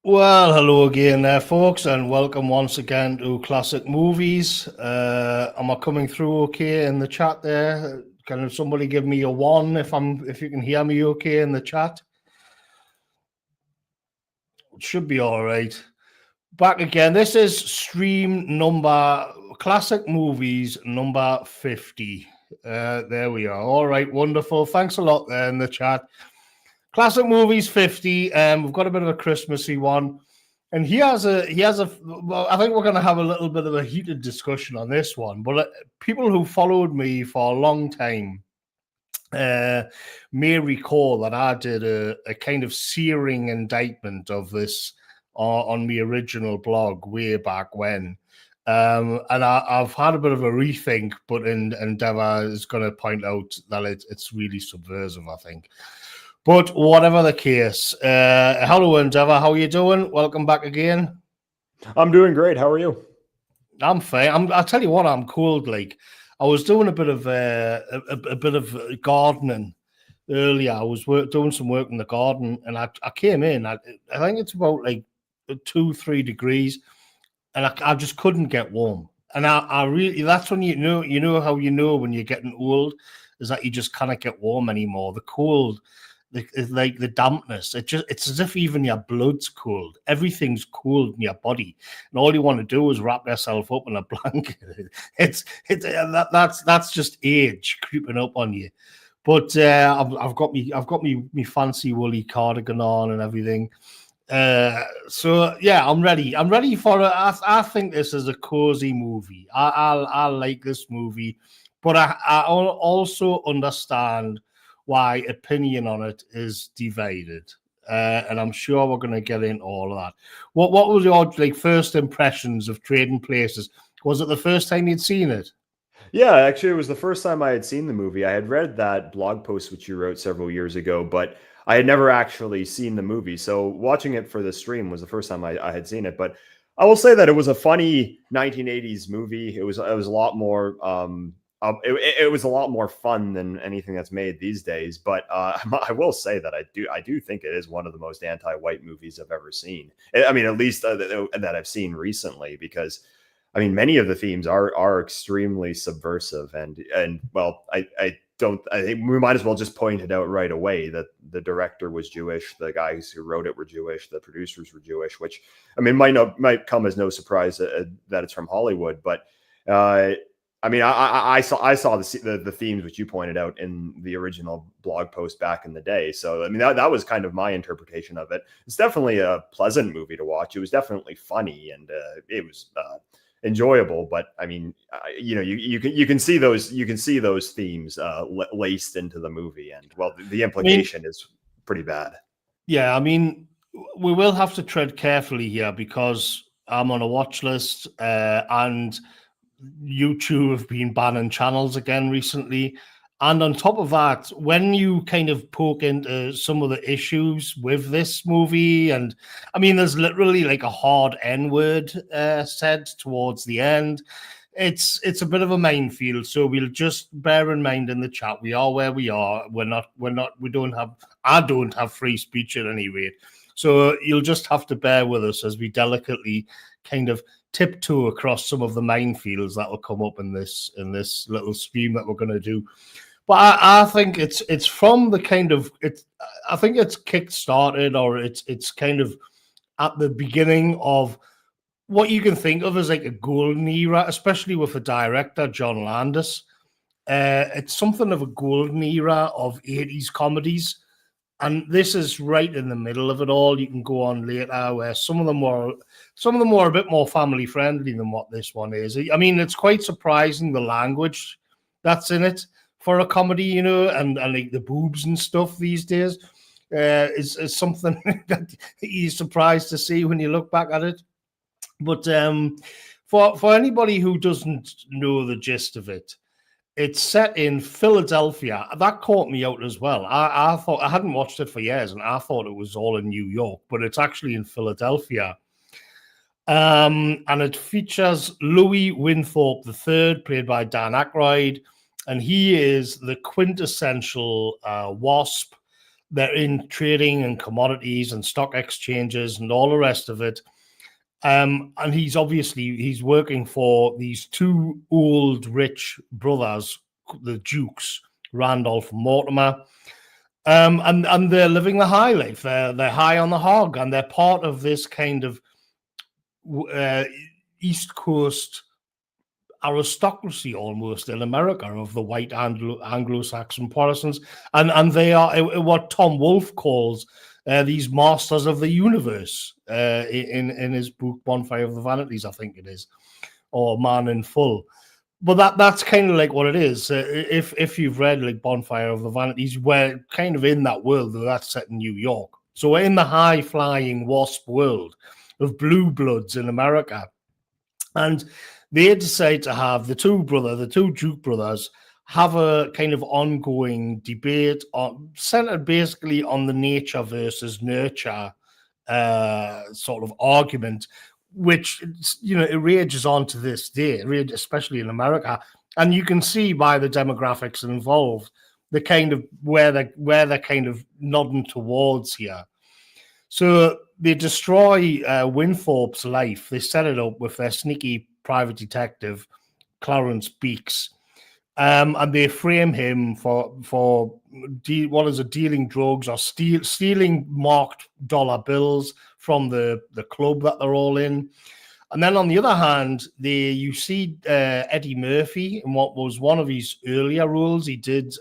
Well, hello again there, folks, and welcome once again to Classic Movies. Am I coming through okay in the chat there? Can somebody give me a one if you can hear me okay in the chat? It should be all right. Back again. This is stream number Classic Movies number 50. There we are. All right, wonderful. Thanks a lot there in the chat. Classic Movies 50. We've got a bit of a Christmassy one. And well, I think we're going to have a little bit of a heated discussion on this one. But people who followed me for a long time may recall that I did a kind of searing indictment of this on my original blog way back when. And I've had a bit of a rethink, but Endeavour is going to point out that it's really subversive, I think. But whatever the case, hello Endeavour, how are you doing? Welcome back again. I'm doing great. How are you? I'm fine. I'll tell you what, I'm cold. Like I was doing a bit of gardening earlier. I was doing some work in the garden, and I came in. I think it's about like 2-3 degrees, and I just couldn't get warm. And I really, that's when you know how you know when you're getting old, is that you just can't get warm anymore. The cold. Like the dampness, it's as if even your blood's cold. Everything's cold in your body, and all you want to do is wrap yourself up in a blanket. That's just age creeping up on you. But I've got me fancy woolly cardigan on and everything. So yeah, I'm ready. I'm ready for it. I think this is a cozy movie. I like this movie, but I also understand why opinion on it is divided, and I'm sure we're going to get into all of that. What was your first impressions of Trading Places? Was it the first time you'd seen it? Yeah, actually, it was the first time I had seen the movie. I had read that blog post which you wrote several years ago, but I had never actually seen the movie. So watching it for the stream was the first time I had seen it. But I will say that it was a funny 1980s movie. It was a lot more. It was a lot more fun than anything that's made these days. But I will say that I do think it is one of the most anti-white movies I've ever seen. I mean, at least that I've seen recently, because I mean, many of the themes are extremely subversive, and well, I think we might as well just point it out right away that the director was Jewish, the guys who wrote it were Jewish, the producers were Jewish, which I mean might come as no surprise that it's from Hollywood, but I mean, I saw the themes which you pointed out in the original blog post back in the day. So I mean, that was kind of my interpretation of it. It's definitely a pleasant movie to watch. It was definitely funny, and it was enjoyable. But I mean, you can see those themes laced into the movie, and well, the implication is pretty bad. Yeah, I mean, we will have to tread carefully here because I'm on a watch list, and YouTube have been banning channels again recently. And on top of that, when you kind of poke into some of the issues with this movie, and I mean, there's literally like a hard N word said towards the end. It's a bit of a minefield, so we'll just bear in mind in the chat. We are where we are. I don't have free speech at any rate. So you'll just have to bear with us as we delicately kind of tiptoe across some of the minefields that will come up in this little stream that we're going to do. But I think it's from the kind of I think it's kick-started, or it's kind of at the beginning of what you can think of as like a golden era, especially with the director John Landis. It's something of a golden era of 80s comedies. And this is right in the middle of it all. You can go on later where some of them were a bit more family friendly than what this one is. I mean, it's quite surprising the language that's in it for a comedy, and like the boobs and stuff these days is something that you're surprised to see when you look back at it. But for anybody who doesn't know the gist of it, it's set in Philadelphia. That caught me out as well. I thought I hadn't watched it for years, and I thought it was all in New York, but it's actually in Philadelphia. And it features Louis Winthorpe III, played by Dan Aykroyd, and he is the quintessential WASP, They're in trading and commodities and stock exchanges and all the rest of it. And he's working for these two old rich brothers, the Dukes, Randolph and Mortimer. And they're living the high life. They're high on the hog, and they're part of this kind of East Coast aristocracy almost in America of the white Anglo-Saxon Protestants, and they are what Tom Wolfe calls these masters of the universe in his book Bonfire of the Vanities, I think it is, or Man in Full. But that's kind of like what it is. If you've read like Bonfire of the Vanities, we're kind of in that world that's set in New York. So we're in the high-flying WASP world of blue bloods in America. And they decide to have the two Duke brothers, have a kind of ongoing debate centered basically on the nature versus nurture sort of argument, which, it rages on to this day, especially in America. And you can see by the demographics involved, the kind of where they're kind of nodding towards here. So they destroy Winthorpe's life. They set it up with their sneaky private detective, Clarence Beeks, and they frame him for dealing drugs or stealing marked dollar bills from the club that they're all in. And then on the other hand, you see Eddie Murphy in what was one of his earlier roles. He did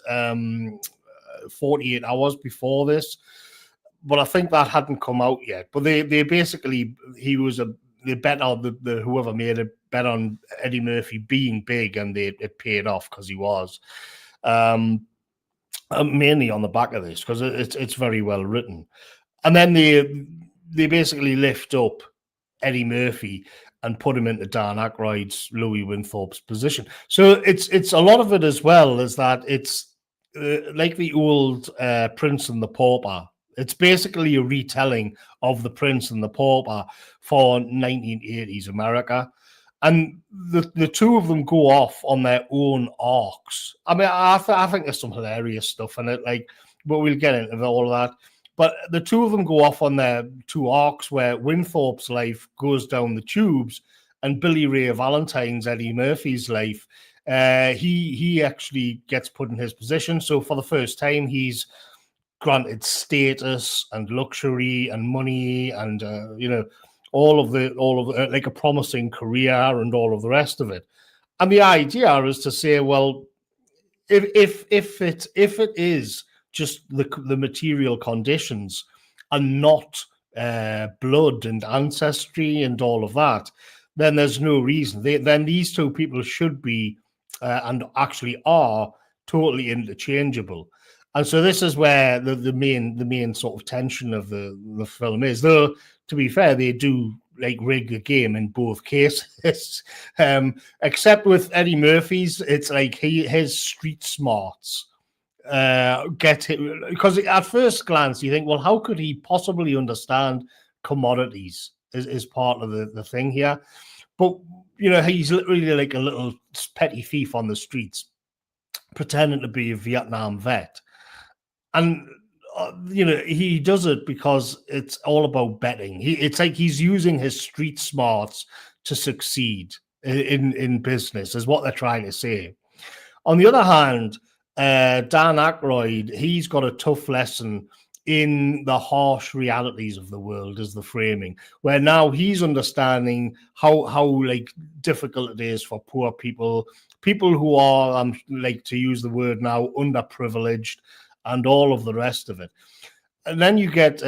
48 Hours before this, but I think that hadn't come out yet. But they basically, they bet on the whoever made it bet on Eddie Murphy being big, and it paid off because he was. Mainly on the back of this, because it's very well written. And then they basically lift up Eddie Murphy and put him into Dan Aykroyd's Louis Winthorpe's position. So it's a lot of it as well is that it's like the old Prince and the Pauper. It's basically a retelling of the Prince and the Pauper for 1980s America. And the two of them go off on their own arcs. I mean, I think there's some hilarious stuff in it, but we'll get into all of that. But the two of them go off on their two arcs where Winthorpe's life goes down the tubes and Billy Ray Valentine's, Eddie Murphy's life, he actually gets put in his position. So for the first time, he's granted status and luxury and money and, all of like a promising career and all of the rest of it. And the idea is to say, well, if it is just the material conditions and not blood and ancestry and all of that, then there's no reason. Then these two people should be and actually are totally interchangeable. And so this is where the main sort of tension of the film is. Though, to be fair, they do rig the game in both cases. Except with Eddie Murphy's, it's like his street smarts get him, because at first glance you think, well, how could he possibly understand commodities is part of the thing here? But he's literally like a little petty thief on the streets pretending to be a Vietnam vet. And, he does it because it's all about betting. It's like he's using his street smarts to succeed in business, is what they're trying to say. On the other hand, Dan Aykroyd, he's got a tough lesson in the harsh realities of the world, is the framing, where now he's understanding how difficult it is for poor people who are, to use the word now, underprivileged, and all of the rest of it. And then you get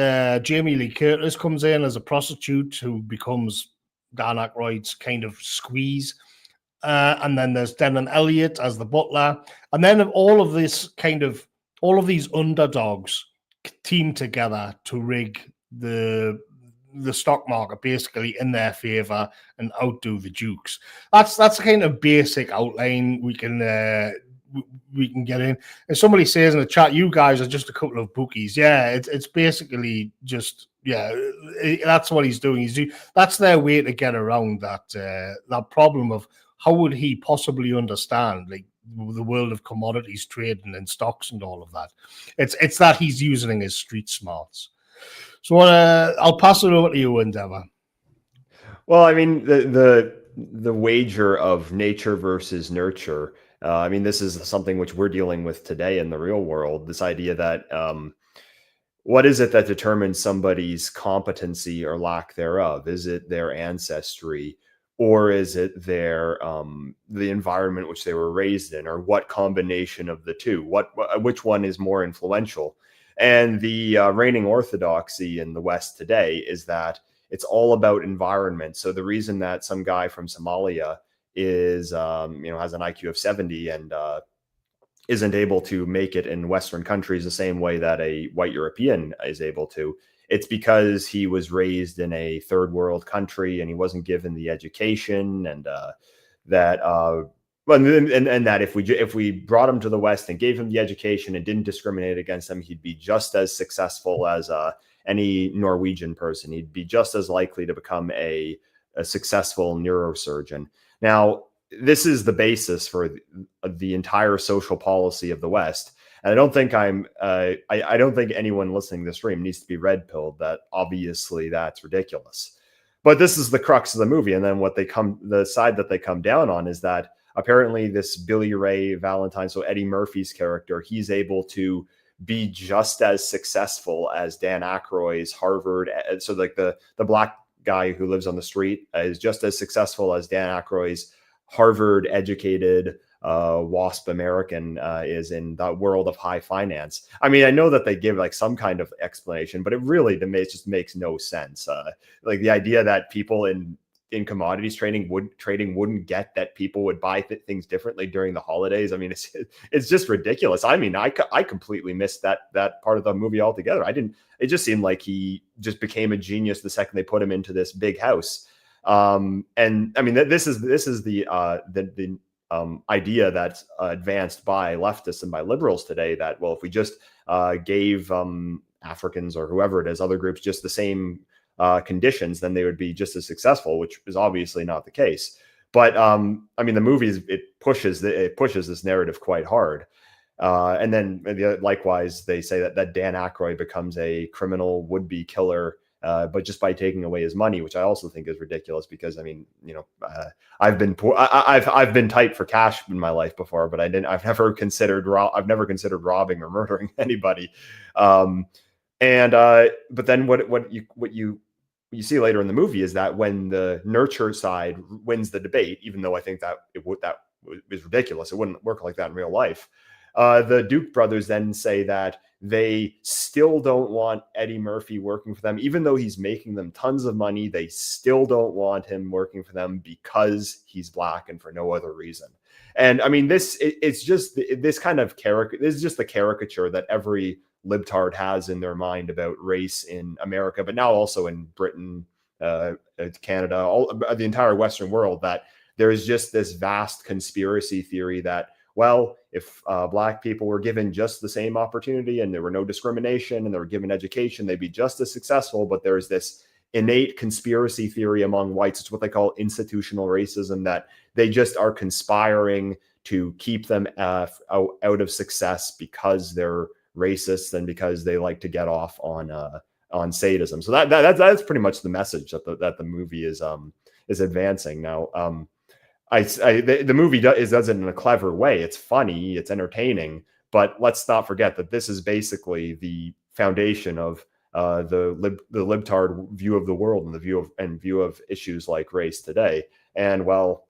Jamie Lee Curtis comes in as a prostitute who becomes Dan Aykroyd's kind of squeeze. And then there's Denton Elliott as the butler. And then all of these underdogs team together to rig the stock market basically in their favor and outdo the Dukes. That's the kind of basic outline we can get in. And somebody says in the chat, you guys are just a couple of bookies. Yeah, it's basically just, that's what he's doing. That's their way to get around that problem of how would he possibly understand the world of commodities trading and stocks and all of that. It's that he's using his street smarts. So I'll pass it over to you, Endeavour. Well, I mean, the wager of nature versus nurture. I mean, this is something which we're dealing with today in the real world. This idea that what is it that determines somebody's competency or lack thereof? Is it their ancestry, or is it their the environment which they were raised in, or what combination of the two? Which one is more influential? And the reigning orthodoxy in the West today is that it's all about environment. So the reason that some guy from Somalia is has an IQ of 70 and isn't able to make it in Western countries the same way that a white European is able to, it's because he was raised in a third world country and he wasn't given the education, and that if we brought him to the West and gave him the education and didn't discriminate against him, he'd be just as successful as any Norwegian person. He'd be just as likely to become a successful neurosurgeon. Now, this is the basis for the entire social policy of the West. And I don't think I don't think anyone listening to this stream needs to be red pilled that obviously that's ridiculous. But this is the crux of the movie. And then the side that they come down on is that apparently this Billy Ray Valentine, so Eddie Murphy's character, he's able to be just as successful as Dan Aykroyd's Harvard. So like the black guy who lives on the street is just as successful as Dan Aykroyd's Harvard educated WASP American is in the world of high finance. I mean, I know that they give like some kind of explanation, but it really just makes no sense. Like the idea that people in commodities trading wouldn't get that people would buy things differently during the holidays. I mean, it's just ridiculous. I mean, I completely missed that part of the movie altogether. It just seemed like he just became a genius the second they put him into this big house. And I mean, this is the idea that's advanced by leftists and by liberals today that, well, if we just gave Africans or whoever it is, other groups, just the same conditions, then they would be just as successful, which is obviously not the case. But I mean, the movie it pushes this narrative quite hard. And then likewise, they say that Dan Aykroyd becomes a criminal would-be killer, but just by taking away his money, which I also think is ridiculous because I mean, I've been poor. I've been tight for cash in my life before, but I've never considered robbing or murdering anybody. But then what you see later in the movie is that when the nurture side wins the debate, even though I think that that is ridiculous, it wouldn't work like that in real life. The Duke brothers then say that they still don't want Eddie Murphy working for them, even though he's making them tons of money. They still don't want him working for them because he's black and for no other reason. And I mean, it's just this kind of character. This is just the caricature that every libtard has in their mind about race in America, but now also in Britain, Canada, the entire Western world, that there is just this vast conspiracy theory that, well, if black people were given just the same opportunity and there were no discrimination and they were given education, they'd be just as successful. But there's this innate conspiracy theory among whites. It's what they call institutional racism, that they just are conspiring to keep them out of success because they're racists and because they like to get off on sadism. So that's pretty much the message that the movie is advancing. Now, the movie does it in a clever way. It's funny, it's entertaining, but let's not forget that this is basically the foundation of the libtard view of the world and the view of issues like race today. And well,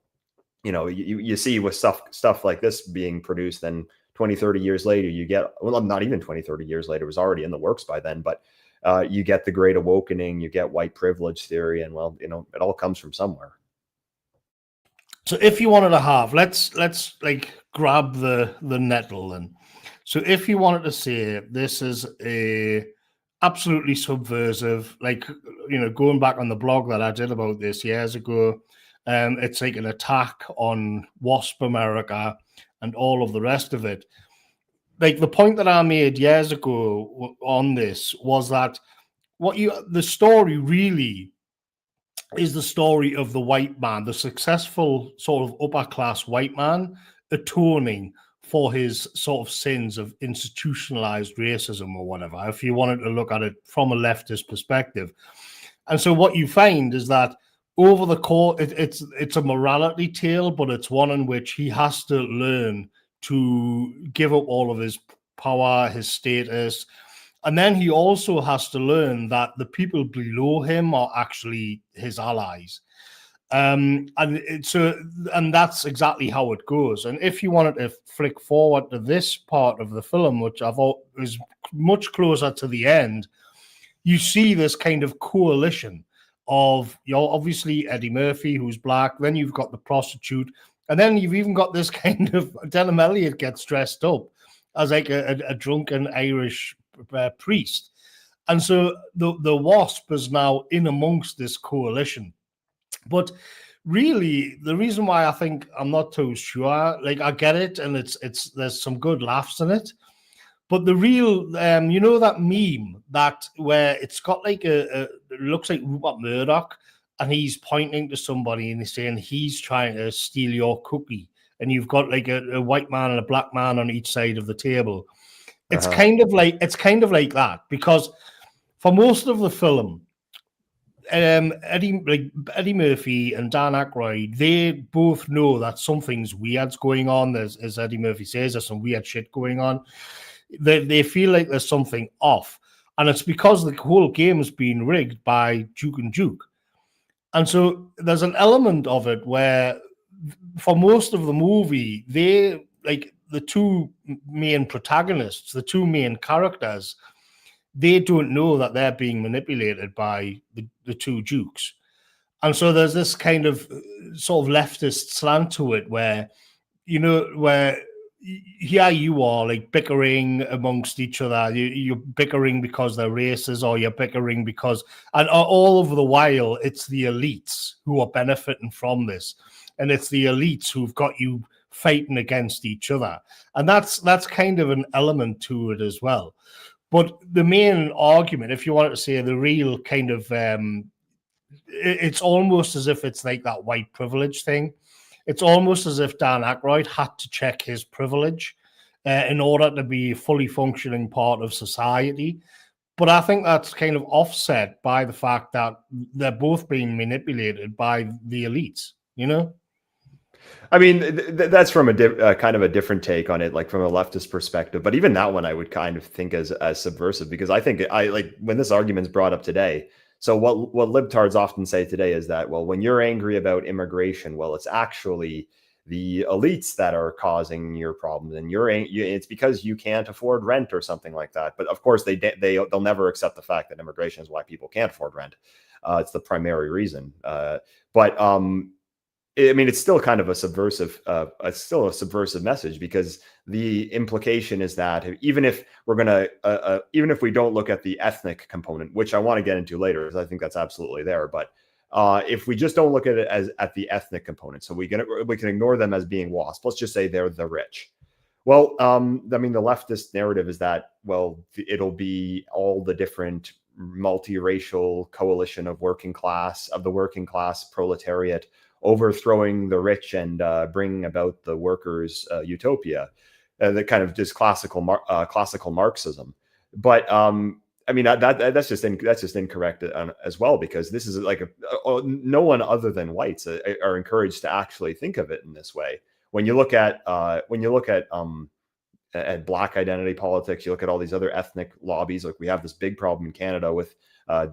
you see with stuff like this being produced, then 20, 30 years later, you get, well, not even 20, 30 years later, it was already in the works by then, but you get the Great Awakening, you get white privilege theory, and well, it all comes from somewhere. So if you wanted to have, let's like grab the nettle then. So if you wanted to say this is a absolutely subversive, like, going back on the blog that I did about this years ago, it's like an attack on WASP America and all of the rest of it. Like the point that I made years ago on this was that the story really is the story of the white man, the successful sort of upper class white man atoning for his sort of sins of institutionalized racism or whatever, if you wanted to look at it from a leftist perspective. And so what you find is that over the course, it's a morality tale, but it's one in which he has to learn to give up all of his power, his status, and then he also has to learn that the people below him are actually his allies. And that's exactly how it goes. And if you wanted to flick forward to this part of the film, which I thought was much closer to the end, you see this kind of coalition of, obviously Eddie Murphy, who's black, then you've got the prostitute, and then you've even got this kind of Denham Elliott gets dressed up as like a drunken Irish priest. And so the Wasp is now in amongst this coalition. But really, the reason why I think I'm not too sure, like I get it, and it's there's some good laughs in it, but the real, that meme that where it's got like it looks like Rupert Murdoch, and he's pointing to somebody and he's saying he's trying to steal your cookie, and you've got like a white man and a black man on each side of the table. It's kind of like that, because for most of the film, Eddie Murphy and Dan Aykroyd, they both know that something's weird's going on. As Eddie Murphy says, there's some weird shit going on. They feel like there's something off, and it's because the whole game's been rigged by Duke and Duke. And so there's an element of it where, for most of the movie, they, like the two main protagonists, the two main characters, they don't know that they're being manipulated by the two dukes. And so there's this kind of sort of leftist slant to it where, where here you are like bickering amongst each other. You're bickering because they're racist, or you're bickering because, and all over the while, it's the elites who are benefiting from this. And it's the elites who've got you fighting against each other. And that's kind of an element to it as well. But the main argument, if you want to say the real kind of, it's almost as if it's like that white privilege thing. It's almost as if Dan Aykroyd had to check his privilege in order to be a fully functioning part of society. But I think that's kind of offset by the fact that they're both being manipulated by the elites, I mean, that's from a kind of a different take on it, like from a leftist perspective. But even that one, I would kind of think as subversive, because I think I like when this argument's brought up today. So what libtards often say today is that, well, when you're angry about immigration, well, it's actually the elites that are causing your problems, and it's because you can't afford rent or something like that. But of course, they'll never accept the fact that immigration is why people can't afford rent. It's the primary reason. I mean, it's still kind of a subversive, message, because the implication is that even if even if we don't look at the ethnic component, which I want to get into later, because I think that's absolutely there, but if we just don't look at it as at the ethnic component, so we can ignore them as being WASP. Let's just say they're the rich. Well, I mean, the leftist narrative is that, well, it'll be all the different multiracial coalition of the working class proletariat overthrowing the rich and bringing about the workers' utopia, that kind of just classical Marxism. But I mean, that's just incorrect as well, because this is like no one other than whites are encouraged to actually think of it in this way. When you look at Black identity politics, you look at all these other ethnic lobbies. Like, we have this big problem in Canada with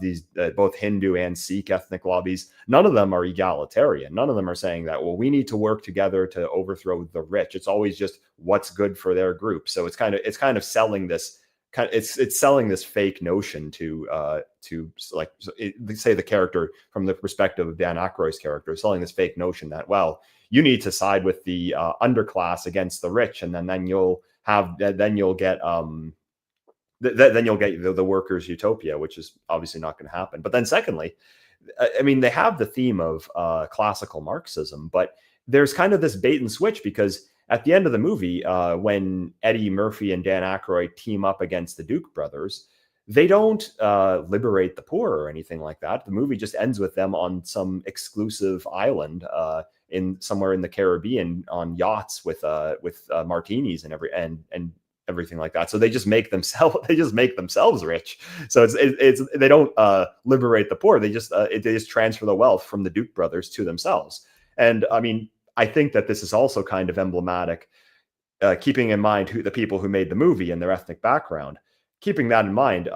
these both Hindu and Sikh ethnic lobbies. None of them are egalitarian. None of them are saying that, well, we need to work together to overthrow the rich. It's always just what's good for their group. So it's kind of selling this it's selling this fake notion to like, say the character from the perspective of Dan Aykroyd's character, selling this fake notion that, well, you need to side with the underclass against the rich, and then you'll get the workers' utopia, which is obviously not going to happen. But then secondly, I mean, they have the theme of classical Marxism, but there's kind of this bait and switch, because at the end of the movie, when Eddie Murphy and Dan Aykroyd team up against the Duke brothers, they don't liberate the poor or anything like that. The movie just ends with them on some exclusive island in somewhere in the Caribbean on yachts with martinis and everything like that. So they just make themselves rich. So it's they don't liberate the poor. They just transfer the wealth from the Duke brothers to themselves. And I mean, I think that this is also kind of emblematic, keeping in mind the people who made the movie and their ethnic background. Keeping that in mind,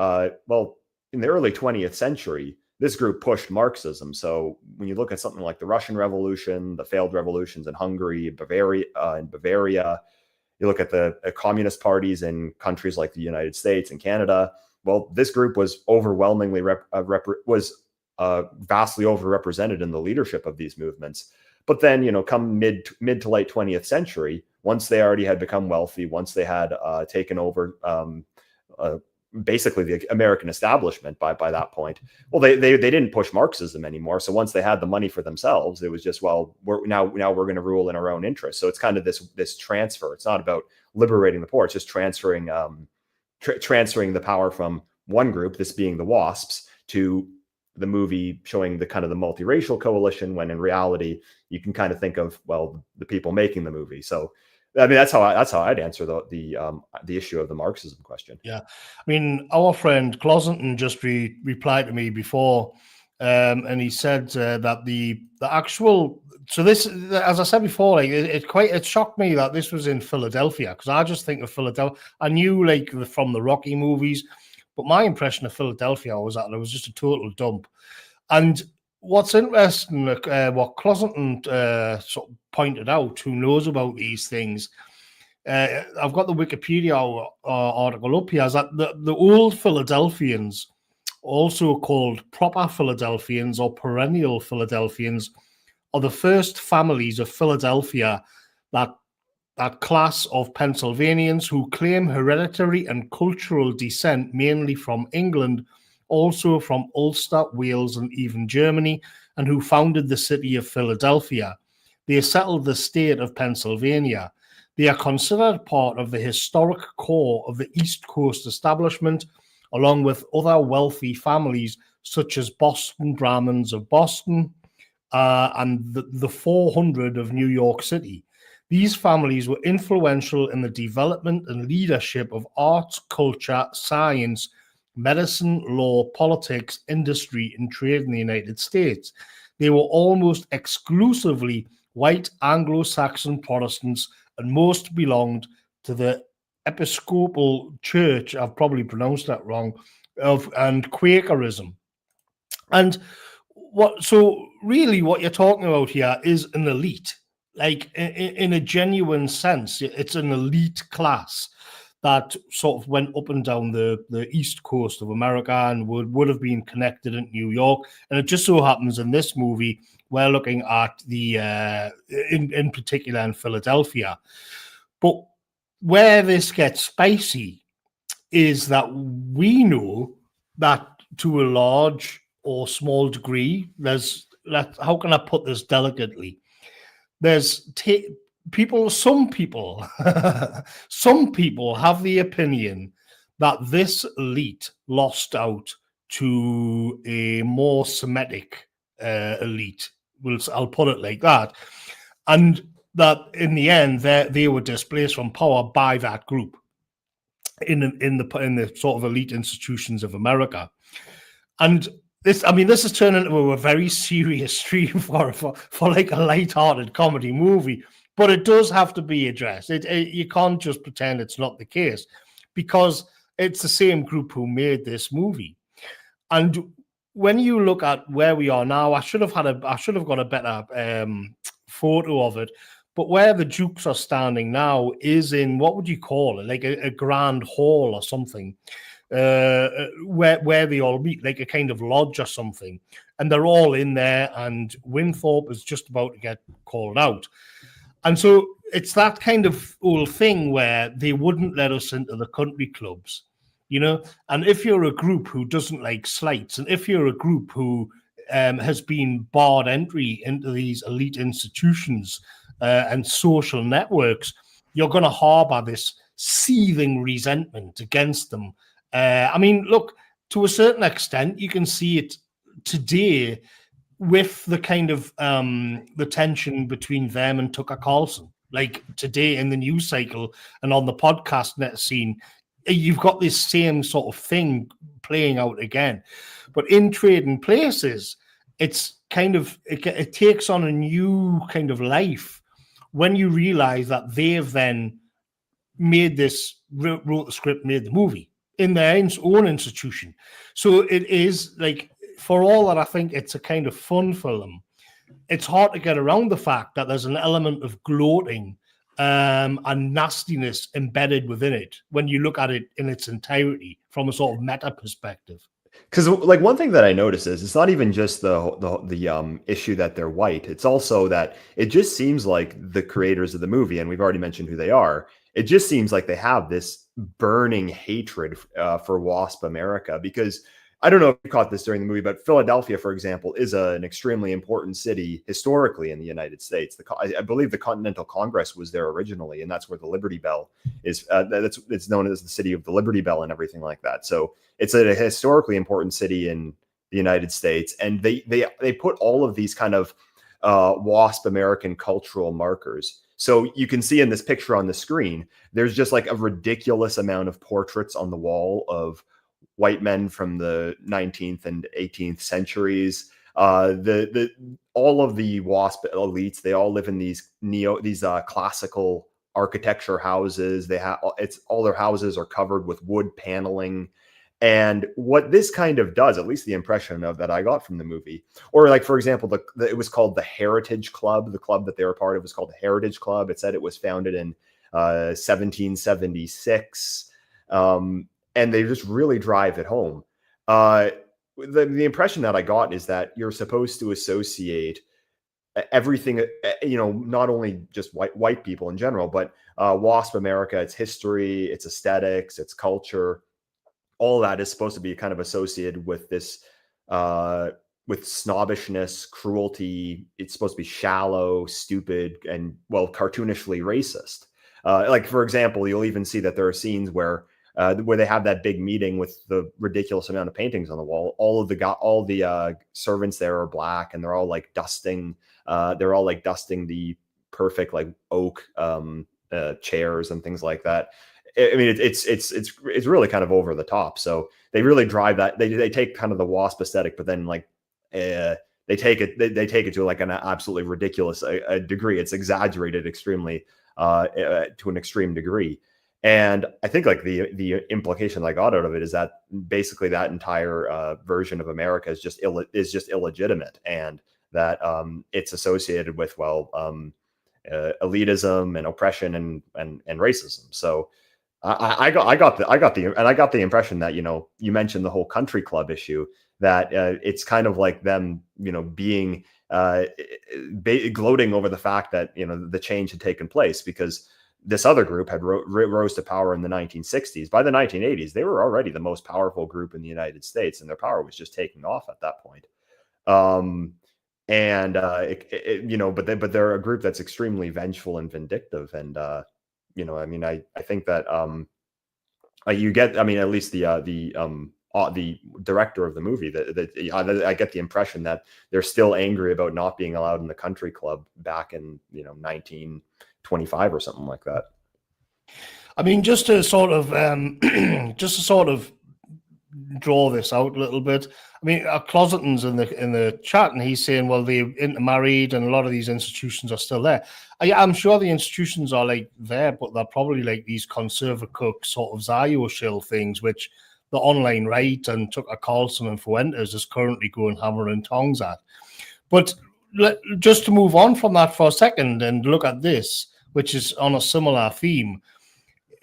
well, in the early 20th century, this group pushed Marxism. So when you look at something like the Russian Revolution, the failed revolutions in Hungary, Bavaria, you look at the communist parties in countries like the United States and Canada. Well, this group was overwhelmingly vastly overrepresented in the leadership of these movements. But then, you know, come mid to late 20th century, once they already had become wealthy, once they had taken over basically the American establishment by that point, well, they didn't push Marxism anymore. So once they had the money for themselves, it was just, well, we're going to rule in our own interest. So it's kind of this transfer. It's not about liberating the poor. It's just transferring the power from one group, this being the WASPs, to the movie showing the kind of the multiracial coalition, when in reality you can kind of think of, well, the people making the movie. So I mean, that's how I'd answer the issue of the Marxism question. Yeah, I mean, our friend Closenton just replied to me before, and he said that the actual. So this, as I said before, like it shocked me that this was in Philadelphia, because I just think of Philadelphia. I knew like from the Rocky movies, but my impression of Philadelphia was that it was just a total dump. And what's interesting, what Closenton sort of pointed out, who knows about these things, I've got the Wikipedia article up here, is that the old Philadelphians, also called proper Philadelphians or perennial Philadelphians, are the first families of Philadelphia, that class of Pennsylvanians who claim hereditary and cultural descent mainly from England, also from Ulster, Wales, and even Germany, and who founded the city of Philadelphia. They settled the state of Pennsylvania. They are considered part of the historic core of the East Coast establishment, along with other wealthy families such as Boston Brahmins of Boston and the 400 of New York City. These families were influential in the development and leadership of arts, culture, science, medicine, law, politics, industry, and trade in the United States. They were almost exclusively white Anglo-Saxon Protestants, and most belonged to the Episcopal Church, I've probably pronounced that wrong, and Quakerism. And so really what you're talking about here is an elite, like in a genuine sense. It's an elite class that sort of went up and down the East Coast of America and would have been connected in New York. And it just so happens in this movie, we're looking at the, in particular in Philadelphia. But where this gets spicy is that we know that to a large or small degree, how can I put this delicately? There's some people have the opinion that this elite lost out to a more Semitic elite. I'll put it like that. And that in the end, they were displaced from power by that group in the sort of elite institutions of America. And this is turning into a very serious stream for like a light-hearted comedy movie, but it does have to be addressed. You can't just pretend it's not the case, because it's the same group who made this movie. And when you look at where we are now, I should have got a better photo of it. But where the Dukes are standing now is in, what would you call it, like a grand hall or something, where they all meet, like a kind of lodge or something. And they're all in there, and Winthorpe is just about to get called out. And so it's that kind of old thing where they wouldn't let us into the country clubs, you know? And if you're a group who doesn't like slights, and if you're a group who has been barred entry into these elite institutions and social networks, you're going to harbor this seething resentment against them. I mean, look, to a certain extent, you can see it today with the kind of the tension between them and Tucker Carlson. Like today in the news cycle and on the podcast net scene, you've got this same sort of thing playing out again. But in Trading Places, it's kind of, it takes on a new kind of life when you realize that they've then made this, wrote the script, made the movie in their own institution. So it is like, for all that I think it's a kind of fun film, it's hard to get around the fact that there's an element of gloating and nastiness embedded within it when you look at it in its entirety from a sort of meta perspective. Because like one thing that I notice is it's not even just the issue that they're white. It's also that it just seems like the creators of the movie, and we've already mentioned who they are, it just seems like they have this burning hatred for WASP America. Because I don't know if you caught this during the movie, but Philadelphia, for example, is an extremely important city historically in the United States. I believe the Continental Congress was there originally, and that's where the Liberty Bell is. It's known as the city of the Liberty Bell and everything like that. So it's a historically important city in the United States, and they put all of these kind of WASP American cultural markers. So you can see in this picture on the screen, there's just like a ridiculous amount of portraits on the wall of white men from the 19th and 18th centuries. All of the WASP elites, they all live in these classical architecture houses. All their houses are covered with wood paneling. And what this kind of does, at least the impression of that I got from the movie, or like, for example, it was called the Heritage Club. The club that they were part of was called the Heritage Club. It said it was founded in 1776. And they just really drive it home. The impression that I got is that you're supposed to associate everything, not only just white people in general, but WASP America, its history, its aesthetics, its culture, all that is supposed to be kind of associated with this, with snobbishness, cruelty. It's supposed to be shallow, stupid, and, well, cartoonishly racist. Like, for example, you'll even see that there are scenes where they have that big meeting with the ridiculous amount of paintings on the wall. All the servants there are black, and they're all like dusting. They're all like dusting the perfect like oak chairs and things like that. I mean, it's really kind of over the top. So they really drive that. They take kind of the WASP aesthetic, but then like they take it to like an absolutely ridiculous degree. It's exaggerated extremely to an extreme degree. And I think like the implication I got out of it is that basically that entire version of America is just illegitimate, and that it's associated with elitism and oppression and racism. So I got the impression that, you mentioned the whole country club issue, that it's kind of like them being gloating over the fact that the change had taken place, because this other group had rose to power in the 1960s. By the 1980s, they were already the most powerful group in the United States, and their power was just taking off at that point. But they're a group that's extremely vengeful and vindictive. And, I think that you get, at least the director of the movie, that I get the impression that they're still angry about not being allowed in the country club back in 1925 or something like that. I mean, just to sort of draw this out a little bit. I mean, Closeton's in the chat, and he's saying, well, they're intermarried, and a lot of these institutions are still there. I'm sure the institutions are like there, but they're probably like these conservative sort of Zio shill things, which the online right and Tucker Carlson and Fuentes is currently going hammer and tongs at. But just to move on from that for a second and look at this, which is on a similar theme,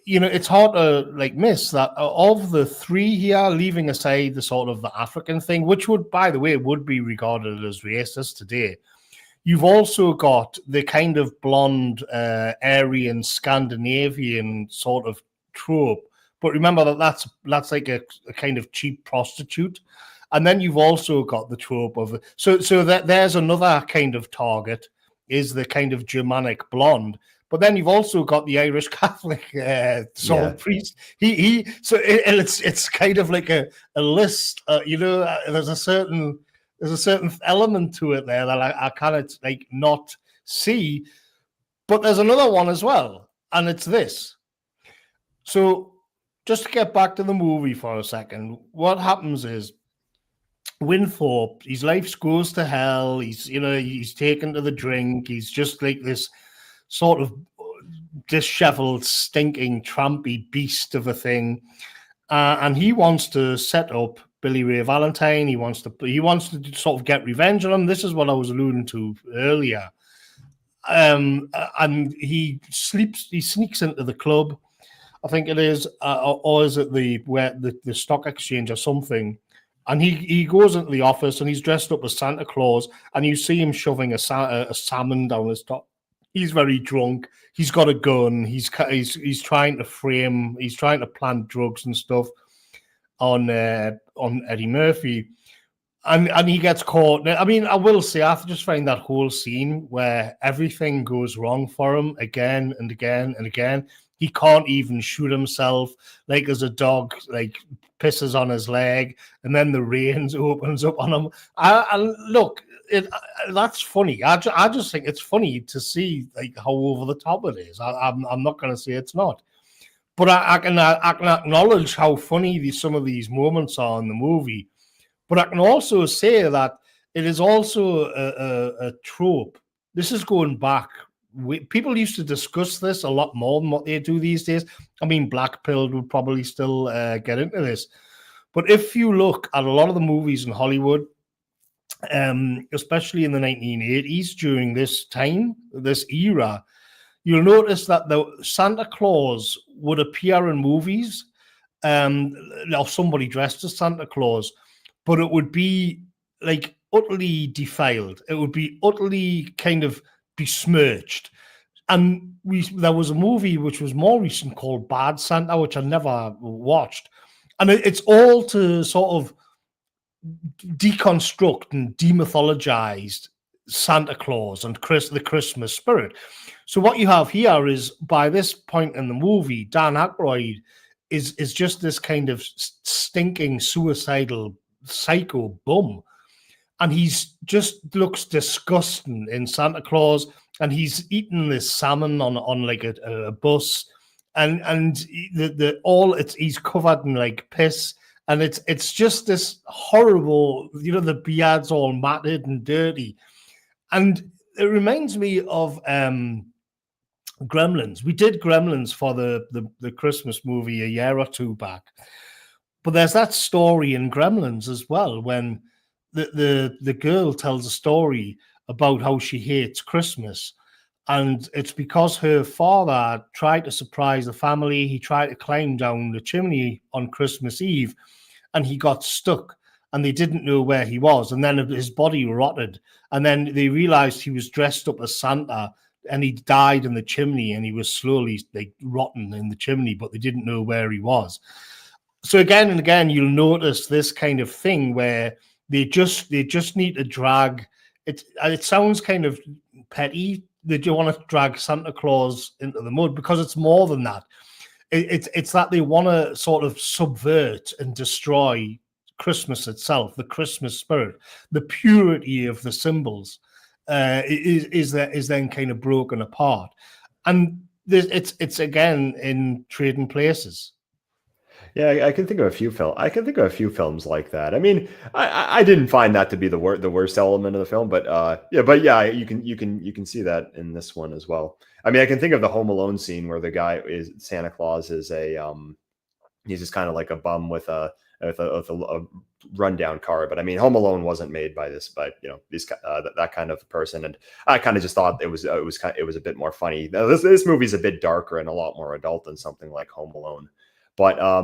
it's hard to miss that of the three here, leaving aside the sort of the African thing, which would, by the way, would be regarded as racist today. You've also got the kind of blonde, Aryan, Scandinavian sort of trope. But remember that's like a kind of cheap prostitute. And then you've also got the trope of so that there's another kind of target, is the kind of Germanic blonde. But then you've also got the Irish Catholic priest. It's kind of like a list. There's a certain There's a certain element to it there that I cannot like not see. But there's another one as well, and it's this. So just to get back to the movie for a second, what happens is Winthorpe, his life goes to hell. He's taken to the drink. He's just like this sort of disheveled, stinking, trampy beast of a thing. And he wants to set up Billy Ray Valentine. He wants to sort of get revenge on him. This is what I was alluding to earlier. And he sneaks into the club, I think it is, or is it the stock exchange or something? And he goes into the office and he's dressed up as Santa Claus, and you see him shoving a salmon down his top. He's very drunk. He's got a gun. He's trying to plant drugs and stuff on Eddie Murphy, and he gets caught. I mean, I will say, I just find that whole scene where everything goes wrong for him again and again and again. He can't even shoot himself. Like, as a dog, like, pisses on his leg, and then the rains opens up on him. Look, that's funny. I just think it's funny to see like how over the top it is. I'm not going to say it's not, but I can acknowledge how funny some of these moments are in the movie. But I can also say that it is also a trope. This is going back. People used to discuss this a lot more than what they do these days. I mean, Black Pill would probably still get into this. But if you look at a lot of the movies in Hollywood, especially in the 1980s, during this time, this era, you'll notice that the Santa Claus would appear in movies, or somebody dressed as Santa Claus, but it would be like utterly defiled. It would be utterly kind of besmirched. And there was a movie which was more recent called Bad Santa, which I never watched. And it's all to sort of deconstruct and demythologize Santa Claus and the Christmas spirit. So what you have here is, by this point in the movie, Dan Aykroyd is just this kind of stinking, suicidal psycho bum. And he's just looks disgusting in Santa Claus, and he's eating this salmon on like a bus, and he's covered in like piss, and it's just this horrible, the beard's all matted and dirty, and it reminds me of Gremlins. We did Gremlins for the Christmas movie a year or two back, but there's that story in Gremlins as well when the girl tells a story about how she hates Christmas, and it's because her father tried to surprise the family. He tried to climb down the chimney on Christmas Eve, and he got stuck, and they didn't know where he was, and then his body rotted, and then they realized he was dressed up as Santa, and he died in the chimney, and he was slowly like rotten in the chimney, but they didn't know where he was. So again and again, you'll notice this kind of thing where they just need to drag it. It sounds kind of petty. They do want to drag Santa Claus into the mud, because it's more than that. It's that they want to sort of subvert and destroy Christmas itself, the Christmas spirit, the purity of the symbols is then kind of broken apart, and it's again in Trading Places. Yeah, I can think of a few films like that. I mean, I didn't find that to be the worst element of the film, but yeah, you can see that in this one as well. I mean, I can think of the Home Alone scene where the guy is Santa Claus is he's just kind of like a bum with a rundown car. But I mean, Home Alone wasn't made by that kind of person, and I kind of just thought it was a bit more funny. Now, this movie's a bit darker and a lot more adult than something like Home Alone. But I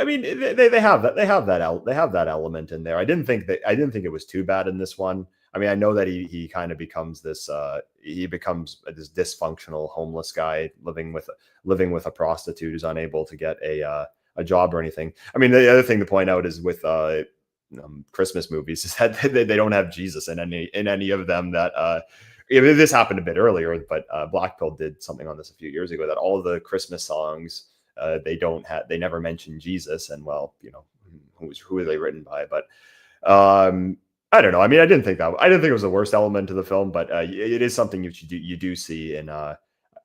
mean, they have that element in there. I didn't think it was too bad in this one. I mean, I know that he kind of becomes this dysfunctional homeless guy living with a prostitute who's unable to get a job or anything. I mean, the other thing to point out is with Christmas movies is that they don't have Jesus in any of them. That this happened a bit earlier, but Black Pill did something on this a few years ago, that all the Christmas songs, they never mention Jesus, and well, who are they written by? But I don't know. I mean, I didn't think it was the worst element of the film, but it is something you do see in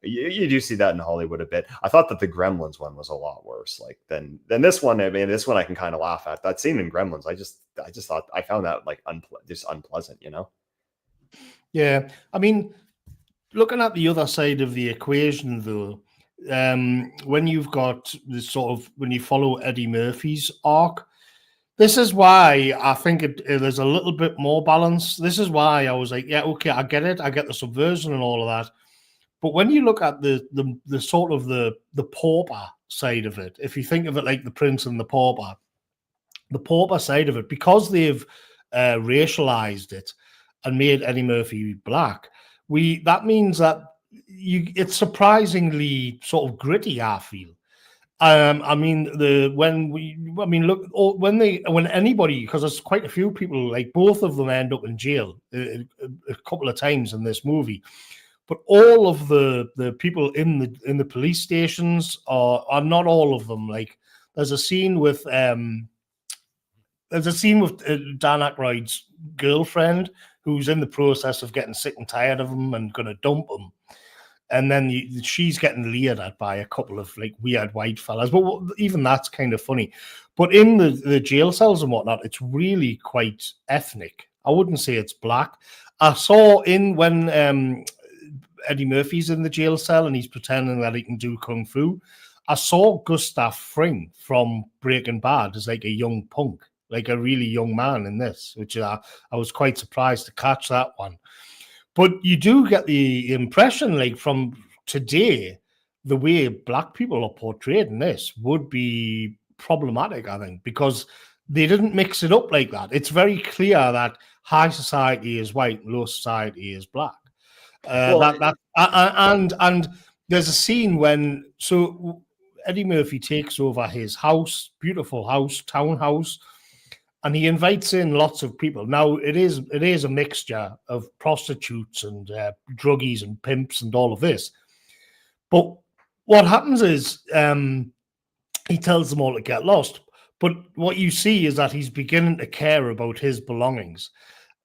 you do see that in Hollywood a bit. I thought that the Gremlins one was a lot worse, like than this one. I mean, this one I can kind of laugh at. That scene in Gremlins, I just thought I found that like just unpleasant, you know. Yeah, I mean, looking at the other side of the equation, though, when you've got this sort of when you follow Eddie Murphy's arc, this is why I think there's a little bit more balance. This is why I was like, yeah, okay, I get it, I get the subversion and all of that. But when you look at the sort of the pauper side of it, if you think of it like the Prince and the pauper side of it, because they've racialized it and made Eddie Murphy black, that means that it's surprisingly sort of gritty, I feel. I mean, when anybody, because there's quite a few people, like both of them end up in jail a couple of times in this movie, but all of the people in the police stations are not all of them. Like there's a scene with Dan Aykroyd's girlfriend who's in the process of getting sick and tired of him and going to dump him. And then she's getting leered at by a couple of like weird white fellas. But even that's kind of funny. But in the jail cells and whatnot, it's really quite ethnic. I wouldn't say it's black. I saw when Eddie Murphy's in the jail cell and he's pretending that he can do kung fu, I saw Gustav Fring from Breaking Bad as like a young punk, like a really young man in this, which I was quite surprised to catch that one. But you do get the impression, like from today, the way black people are portrayed in this would be problematic, I think, because they didn't mix it up like that. It's very clear that high society is white, low society is black. And there's a scene when Eddie Murphy takes over his house, beautiful house, townhouse, and he invites in lots of people. Now it is a mixture of prostitutes and druggies and pimps and all of this. But what happens is he tells them all to get lost. But what you see is that he's beginning to care about his belongings.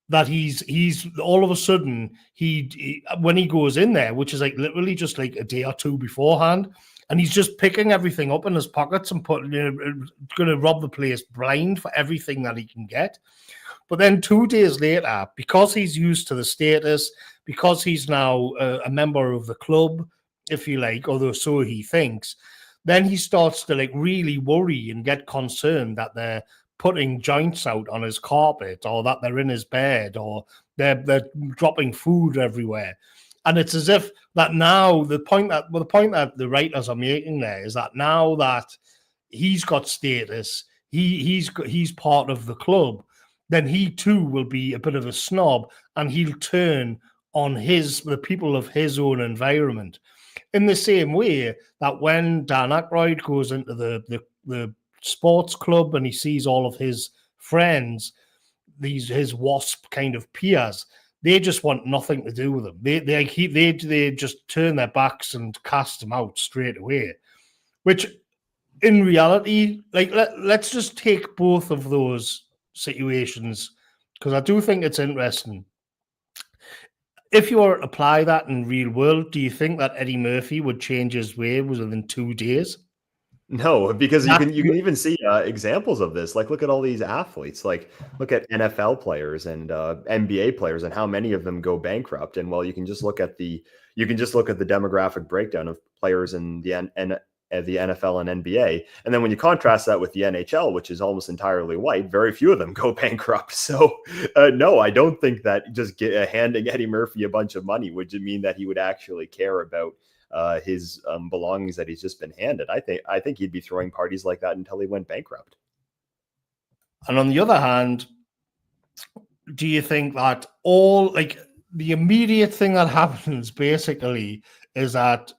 That he's all of a sudden he when he goes in there, which is like literally just like a day or two beforehand, and he's just picking everything up in his pockets and going to rob the place blind for everything that he can get. But then 2 days later, because he's used to the status, because he's now a member of the club, if you like, although so he thinks, then he starts to like really worry and get concerned that they're putting joints out on his carpet, or that they're in his bed, or they're dropping food everywhere. And it's as if that now the point that the writers are making there is that now that he's got status, he's part of the club, then he too will be a bit of a snob, and he'll turn on the people of his own environment. In the same way that when Dan Aykroyd goes into the sports club and he sees all of his friends, his WASP kind of peers, they just want nothing to do with him. They just turn their backs and cast him out straight away. Which, in reality, like let's just take both of those situations, because I do think it's interesting. If you were to apply that in real world, do you think that Eddie Murphy would change his ways within 2 days? No, because you can even see examples of this. Like, look at all these athletes. Like, look at NFL players and NBA players, and how many of them go bankrupt. And well, you can just look at the demographic breakdown of players in the NFL and NBA, and then when you contrast that with the NHL, which is almost entirely white, very few of them go bankrupt. So, no, I don't think that just handing Eddie Murphy a bunch of money would mean that he would actually care about his belongings that he's just been handed. I think he'd be throwing parties like that until he went bankrupt. And on the other hand, do you think that the immediate thing that happens basically is that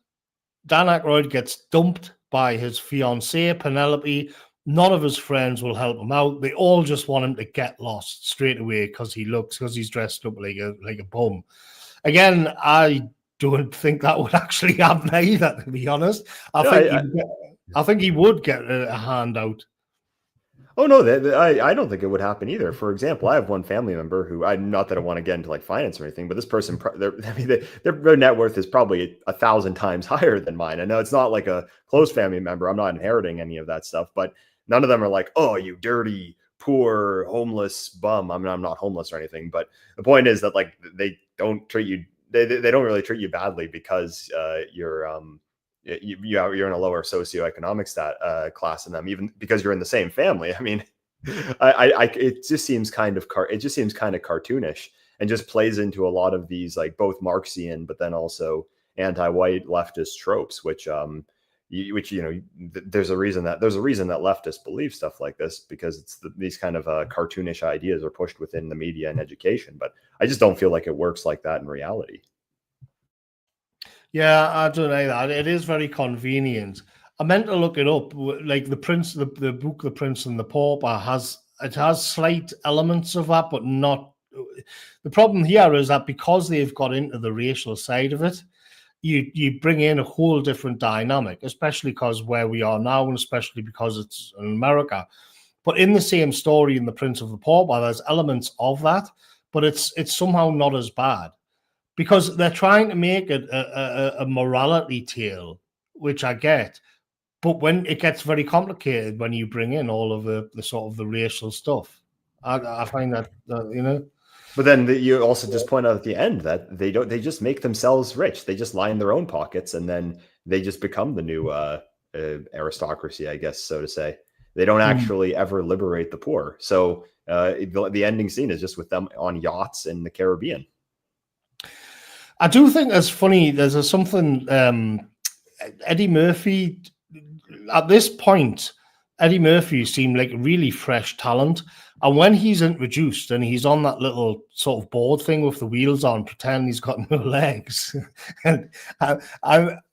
Dan Aykroyd gets dumped by his fiancée, Penelope. None of his friends will help him out. They all just want him to get lost straight away because he's dressed up like a bum. Again, I don't think that would actually happen either, to be honest. I think he would get a handout. Oh no, I don't think it would happen either. For example, I have one family member who not that I want to get into like finance or anything, but this person, I mean, their net worth is probably 1,000 times higher than mine. I know it's not like a close family member. I'm not inheriting any of that stuff, but none of them are like, oh, you dirty, poor, homeless bum. I mean, I'm not homeless or anything, but the point is that like they don't treat you, they don't really treat you badly because you're in a lower socioeconomic class than them, even because you're in the same family. I mean, it just seems kind of cartoonish and just plays into a lot of these like both Marxian but then also anti-white leftist tropes, which there's a reason that leftists believe stuff like this, because it's these kind of cartoonish ideas are pushed within the media and education. But I just don't feel like it works like that in reality. Yeah, I don't know that. It is very convenient. I meant to look it up. Like the book, The Prince and the Pauper has slight elements of that, but not. The problem here is that because they've got into the racial side of it, you bring in a whole different dynamic, especially because where we are now, and especially because it's in America. But in the same story in The Prince of the Pauper, there's elements of that, but it's somehow not as bad, because they're trying to make it a morality tale, which I get. But when it gets very complicated, when you bring in all of the sort of the racial stuff, I find that, you know. But then you also just point out at the end that they just make themselves rich. They just line their own pockets, and then they just become the new aristocracy, I guess, so to say. They don't actually ever liberate the poor. So the ending scene is just with them on yachts in the Caribbean. I do think that's funny. There's something Eddie Murphy, at this point, Eddie Murphy seemed like a really fresh talent. And when he's introduced and he's on that little sort of board thing with the wheels on, pretend he's got no legs, and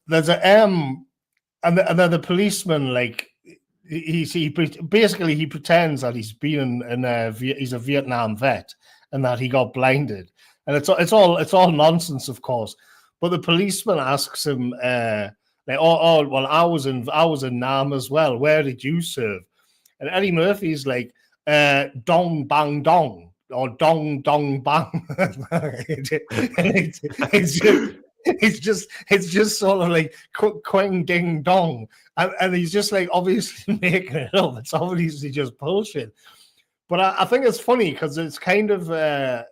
there's and then the policeman, like he pretends that he's been he's a Vietnam vet and that he got blinded, and it's all nonsense, of course. But the policeman asks him, like, well, I was in Nam as well. Where did you serve? And Eddie Murphy's like, dong bang dong, or dong dong bang. It's just sort of like quang ding dong, and he's just like obviously making it up. It's obviously just bullshit. But I think it's funny because it's kind of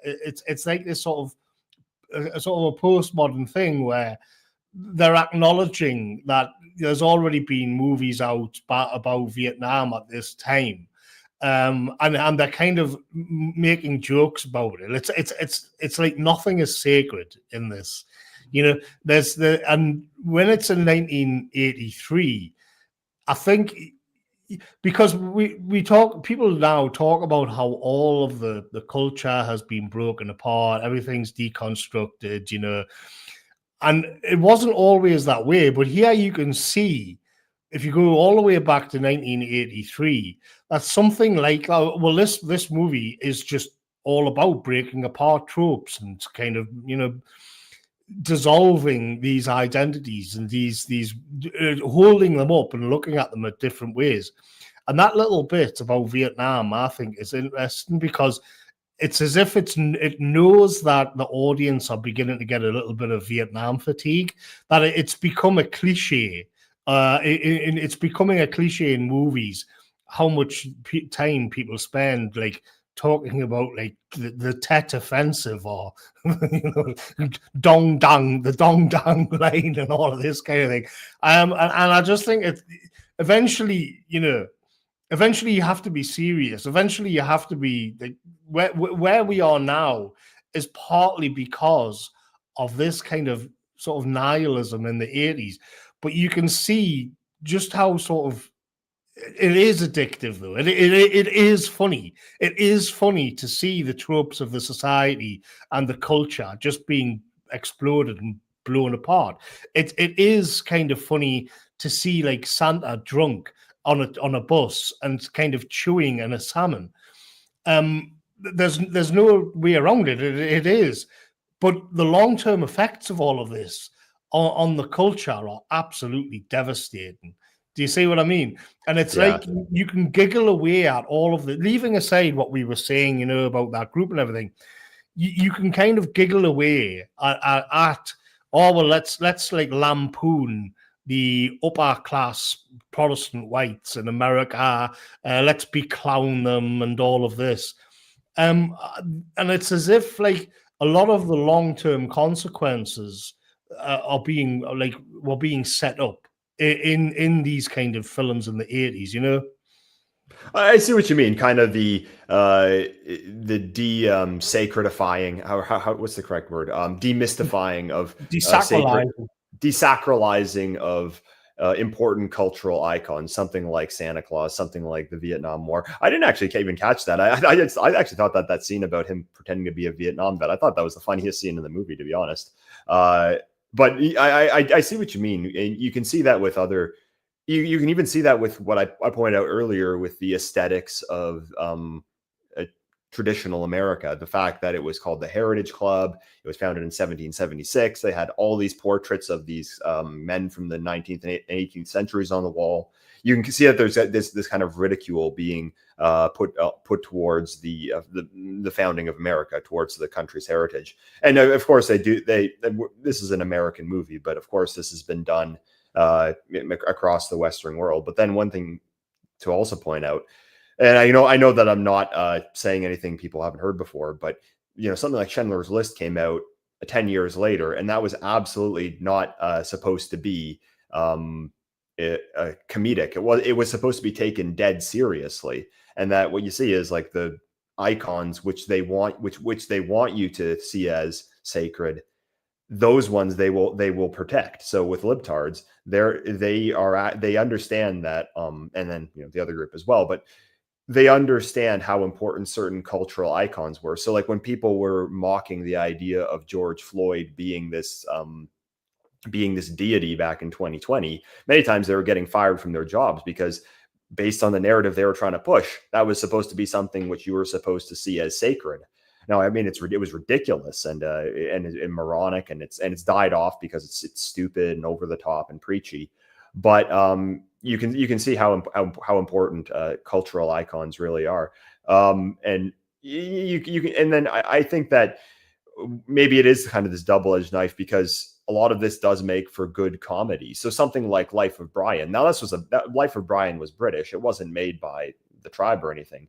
it's like this sort of a postmodern thing where they're acknowledging that there's already been movies out about Vietnam at this time. And they're kind of making jokes about it. It's like nothing is sacred in this, you know. And when it's in 1983, I think, because people now talk about how all of the culture has been broken apart, everything's deconstructed, you know, and it wasn't always that way. But here you can see, if you go all the way back to 1983, that's something like, well, this movie is just all about breaking apart tropes and kind of, you know, dissolving these identities and these holding them up and looking at them at different ways. And that little bit about Vietnam, I think, is interesting because it's as if it knows that the audience are beginning to get a little bit of Vietnam fatigue, that it's become a cliche. It's becoming a cliche in movies how much time people spend like talking about like the Tet Offensive, or you know, the Dong Dang line and all of this kind of thing. And I just think eventually you have to be serious. Eventually you have to be like, where we are now is partly because of this kind of sort of nihilism in the 80s. But you can see just how sort of it is addictive, though. It is funny. It is funny to see the tropes of the society and the culture just being exploded and blown apart. It is kind of funny to see like Santa drunk on a bus and kind of chewing in a salmon. There's no way around it. It is. But the long-term effects of all of this on the culture are absolutely devastating. Do you see what I mean? And it's Yeah. like you can giggle away at all of the, leaving aside what we were saying, you know, about that group and everything. You can kind of giggle away at oh well, let's like lampoon the upper class Protestant whites in America. Let's beclown them and all of this. And it's as if like a lot of the long-term consequences are being like were being set up in these kind of films in the 80s, you know. I see what you mean. Kind of the sacredifying. How what's the correct word? Demystifying of sacred, Desacralizing. desacralizing of important cultural icons. Something like Santa Claus, something like the Vietnam War. I didn't actually even catch that. I actually thought that scene about him pretending to be a Vietnam vet, I thought that was the funniest scene in the movie, to be honest. But I see what you mean. And you can see that with other. You can even see that with what I pointed out earlier with the aesthetics of traditional America. The fact that it was called the Heritage Club, it was founded in 1776. They had all these portraits of these men from the 19th and 18th centuries on the wall. You can see that there's this kind of ridicule being put towards the founding of America, towards the country's heritage. And of course, this is an American movie, but of course, this has been done across the Western world. But then one thing to also point out, and I know that I'm not saying anything people haven't heard before, but something like Schindler's List came out 10 years later, and that was absolutely not supposed to be comedic. It was supposed to be taken dead seriously, and that what you see is like the icons which they want you to see as sacred. Those ones they will protect. So with libtards, they understand that, and then the other group as well, but they understand how important certain cultural icons were. So like when people were mocking the idea of George Floyd being this deity back in 2020, many times they were getting fired from their jobs because based on the narrative they were trying to push, that was supposed to be something which you were supposed to see as sacred. No, I mean it was ridiculous and moronic, and it's died off because it's stupid and over the top and preachy. But you can see how important cultural icons really are, and you can. And then I think that maybe it is kind of this double-edged knife because a lot of this does make for good comedy. So something like Life of Brian. Now Life of Brian was British. It wasn't made by the tribe or anything.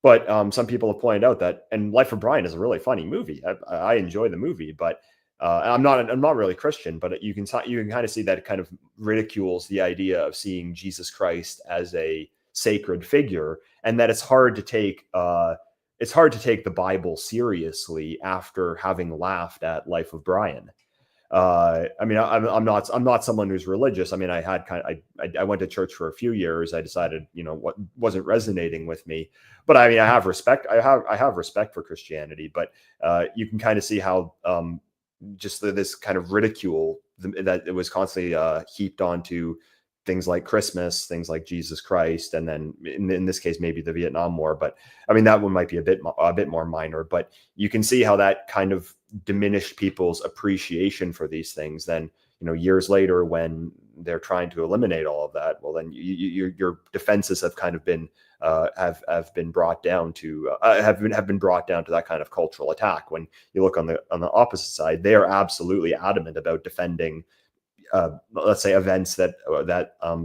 But some people have pointed out that, and Life of Brian is a really funny movie. I enjoy the movie, but I'm not really Christian. But you can kind of see that it kind of ridicules the idea of seeing Jesus Christ as a sacred figure, and that it's hard to take the Bible seriously after having laughed at Life of Brian. I mean, I'm not someone who's religious. I mean, I went to church for a few years. I decided, what wasn't resonating with me, but I mean, I have respect for Christianity, but you can kind of see how just this kind of ridicule that it was constantly heaped onto things like Christmas, things like Jesus Christ, and then in this case maybe the Vietnam War. But I mean, that one might be a bit more minor, but you can see how that kind of diminished people's appreciation for these things. Then years later, when they're trying to eliminate all of that, well, then your defenses have kind of been have been brought down to that kind of cultural attack. When you look on the opposite side, they are absolutely adamant about defending let's say events that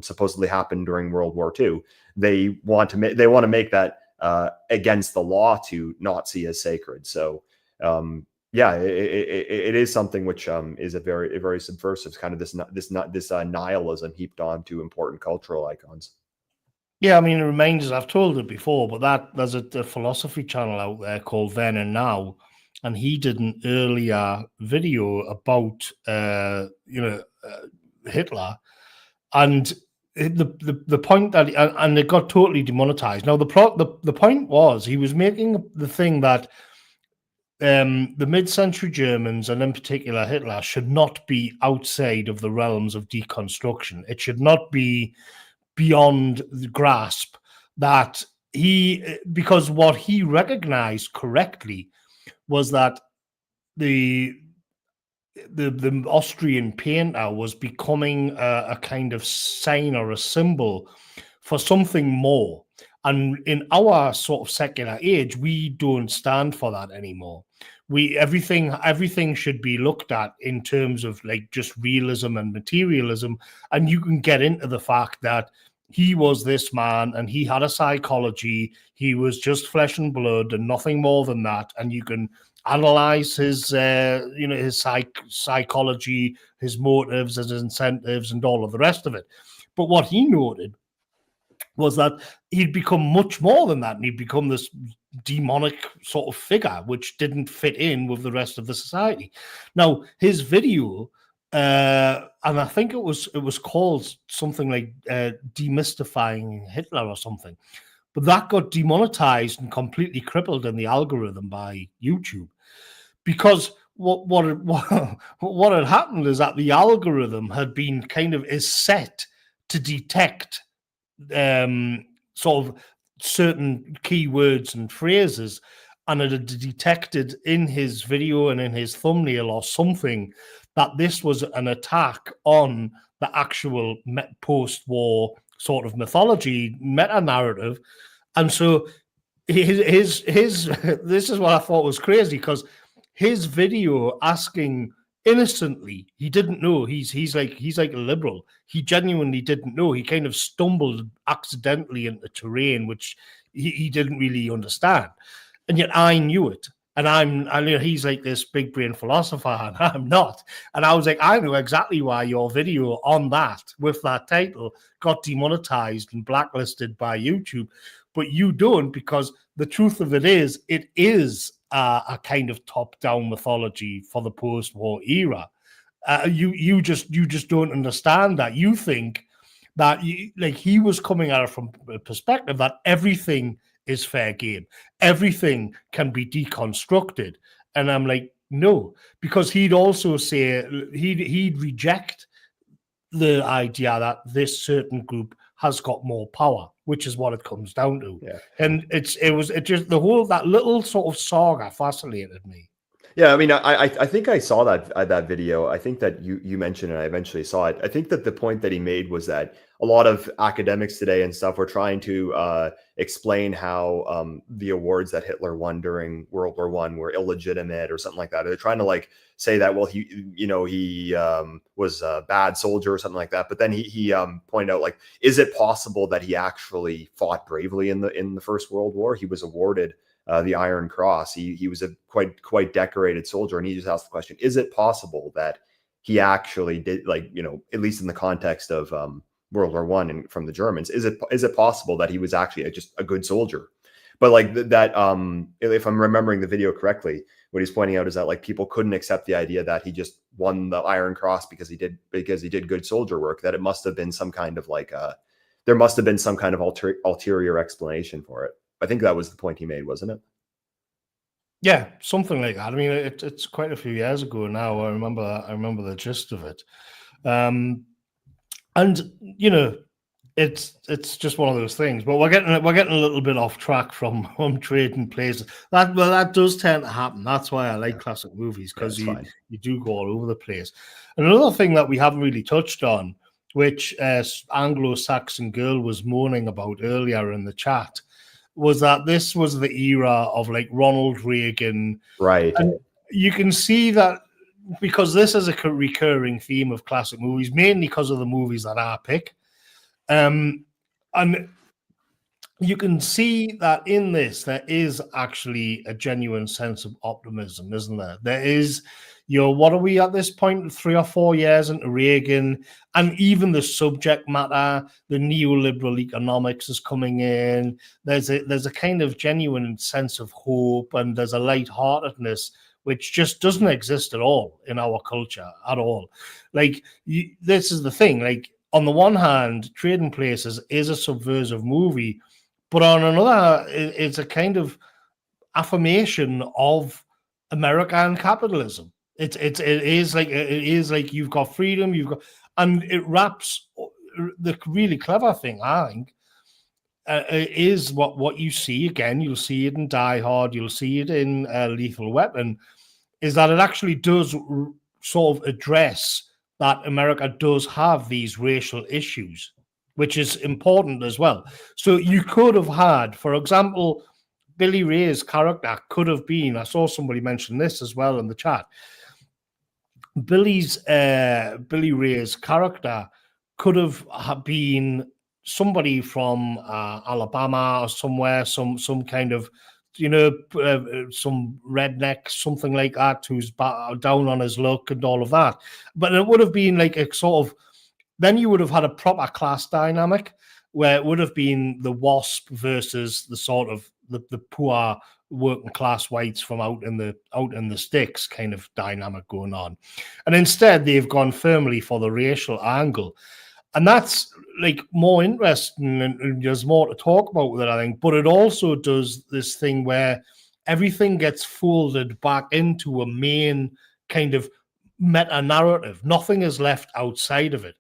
supposedly happened during World War II. They want to make that against the law to not see as sacred. So yeah, it is something which is a very subversive kind of this nihilism heaped onto important cultural icons. Yeah, I mean, it reminds us, I've told it before, but there's a philosophy channel out there called Then and Now, and he did an earlier video about Hitler, and the point that and it got totally demonetized. Now the point was he was making the thing that the mid-century Germans, and in particular Hitler, should not be outside of the realms of deconstruction. It should not be beyond the grasp that because what he recognized correctly was that the Austrian painter was becoming a kind of sign or a symbol for something more. And in our sort of secular age, we don't stand for that anymore. Everything should be looked at in terms of like just realism and materialism. And you can get into the fact that he was this man and he had a psychology. He was just flesh and blood and nothing more than that. And you can analyze his his psychology, his motives, his incentives, and all of the rest of it. But what he noted was that he'd become much more than that, and he'd become this demonic sort of figure which didn't fit in with the rest of the society. Now, his video, and I think it was called something like demystifying Hitler or something, but that got demonetized and completely crippled in the algorithm by YouTube, because what had happened is that the algorithm had been is set to detect sort of certain keywords and phrases, and it had detected in his video and in his thumbnail or something that this was an attack on the actual post-war sort of mythology meta-narrative. And so his this is what I thought was crazy, because his video asking innocently, he didn't know, he's like a liberal, he genuinely didn't know, he kind of stumbled accidentally into terrain which he didn't really understand, and yet I knew it. And he's like this big brain philosopher, and I'm not. And I was like, I know exactly why your video on that with that title got demonetized and blacklisted by YouTube, but you don't, because the truth of it is a kind of top-down mythology for the post-war era. You just don't understand that. You think that he was coming at it from a perspective that everything is fair game, everything can be deconstructed, and I'm like, no, because he'd also say he'd reject the idea that this certain group has got more power, which is what it comes down to. Yeah. And it just the whole, that little sort of saga fascinated me. Yeah, I mean, I think I saw that video. I think that you mentioned it. I eventually saw it. I think that the point that he made was that a lot of academics today and stuff were trying to explain how the awards that Hitler won during World War I were illegitimate or something like that. They're trying to like say that, well, he was a bad soldier or something like that. But then he pointed out, like, is it possible that he actually fought bravely in the First World War? He was awarded the Iron Cross. He was a quite decorated soldier, and he just asked the question: is it possible that he actually did, like, at least in the context of World War I and from the Germans, is it possible that he was actually just a good soldier? But like that, if I'm remembering the video correctly, what he's pointing out is that like people couldn't accept the idea that he just won the Iron Cross because he did good soldier work. That it must have been some kind of like there must have been some kind of ulterior explanation for it. I think that was the point he made, wasn't it? Yeah, something like that. I mean, it's quite a few years ago now. I remember the gist of it, and it's just one of those things. But we're getting a little bit off track from trading places. That does tend to happen. That's why I like classic movies, because you do go all over the place. And another thing that we haven't really touched on, which Anglo-Saxon Girl was moaning about earlier in the chat, was that this was the era of like Ronald Reagan. Right. And you can see that because this is a recurring theme of classic movies, mainly because of the movies that I pick. And you can see that in this, there is actually a genuine sense of optimism, isn't there? There is, what are we at this point? 3 or 4 years into Reagan, and even the subject matter, the neoliberal economics is coming in. There's a kind of genuine sense of hope, and there's a lightheartedness which just doesn't exist at all in our culture at all. Like, this is the thing. Like, on the one hand, Trading Places is a subversive movie, but on another, it's a kind of affirmation of American capitalism. It is like you've got freedom, and it wraps. The really clever thing, I think, is what you see again. You'll see it in Die Hard. You'll see it in Lethal Weapon. Is that it actually does sort of address that America does have these racial issues, which is important as well. So you could have had, for example, Billy Ray's character could have been, I saw somebody mention this as well in the chat, Billy Ray's character could have been somebody from Alabama or somewhere, some kind of, some redneck, something like that, who's down on his luck and all of that. But it would have been like a sort of, then you would have had a proper class dynamic where it would have been the WASP versus the sort of the poor working class whites from out in the sticks kind of dynamic going on. And instead they've gone firmly for the racial angle. And that's like more interesting, and there's more to talk about with it, I think. But it also does this thing where everything gets folded back into a main kind of meta narrative. Nothing is left outside of it.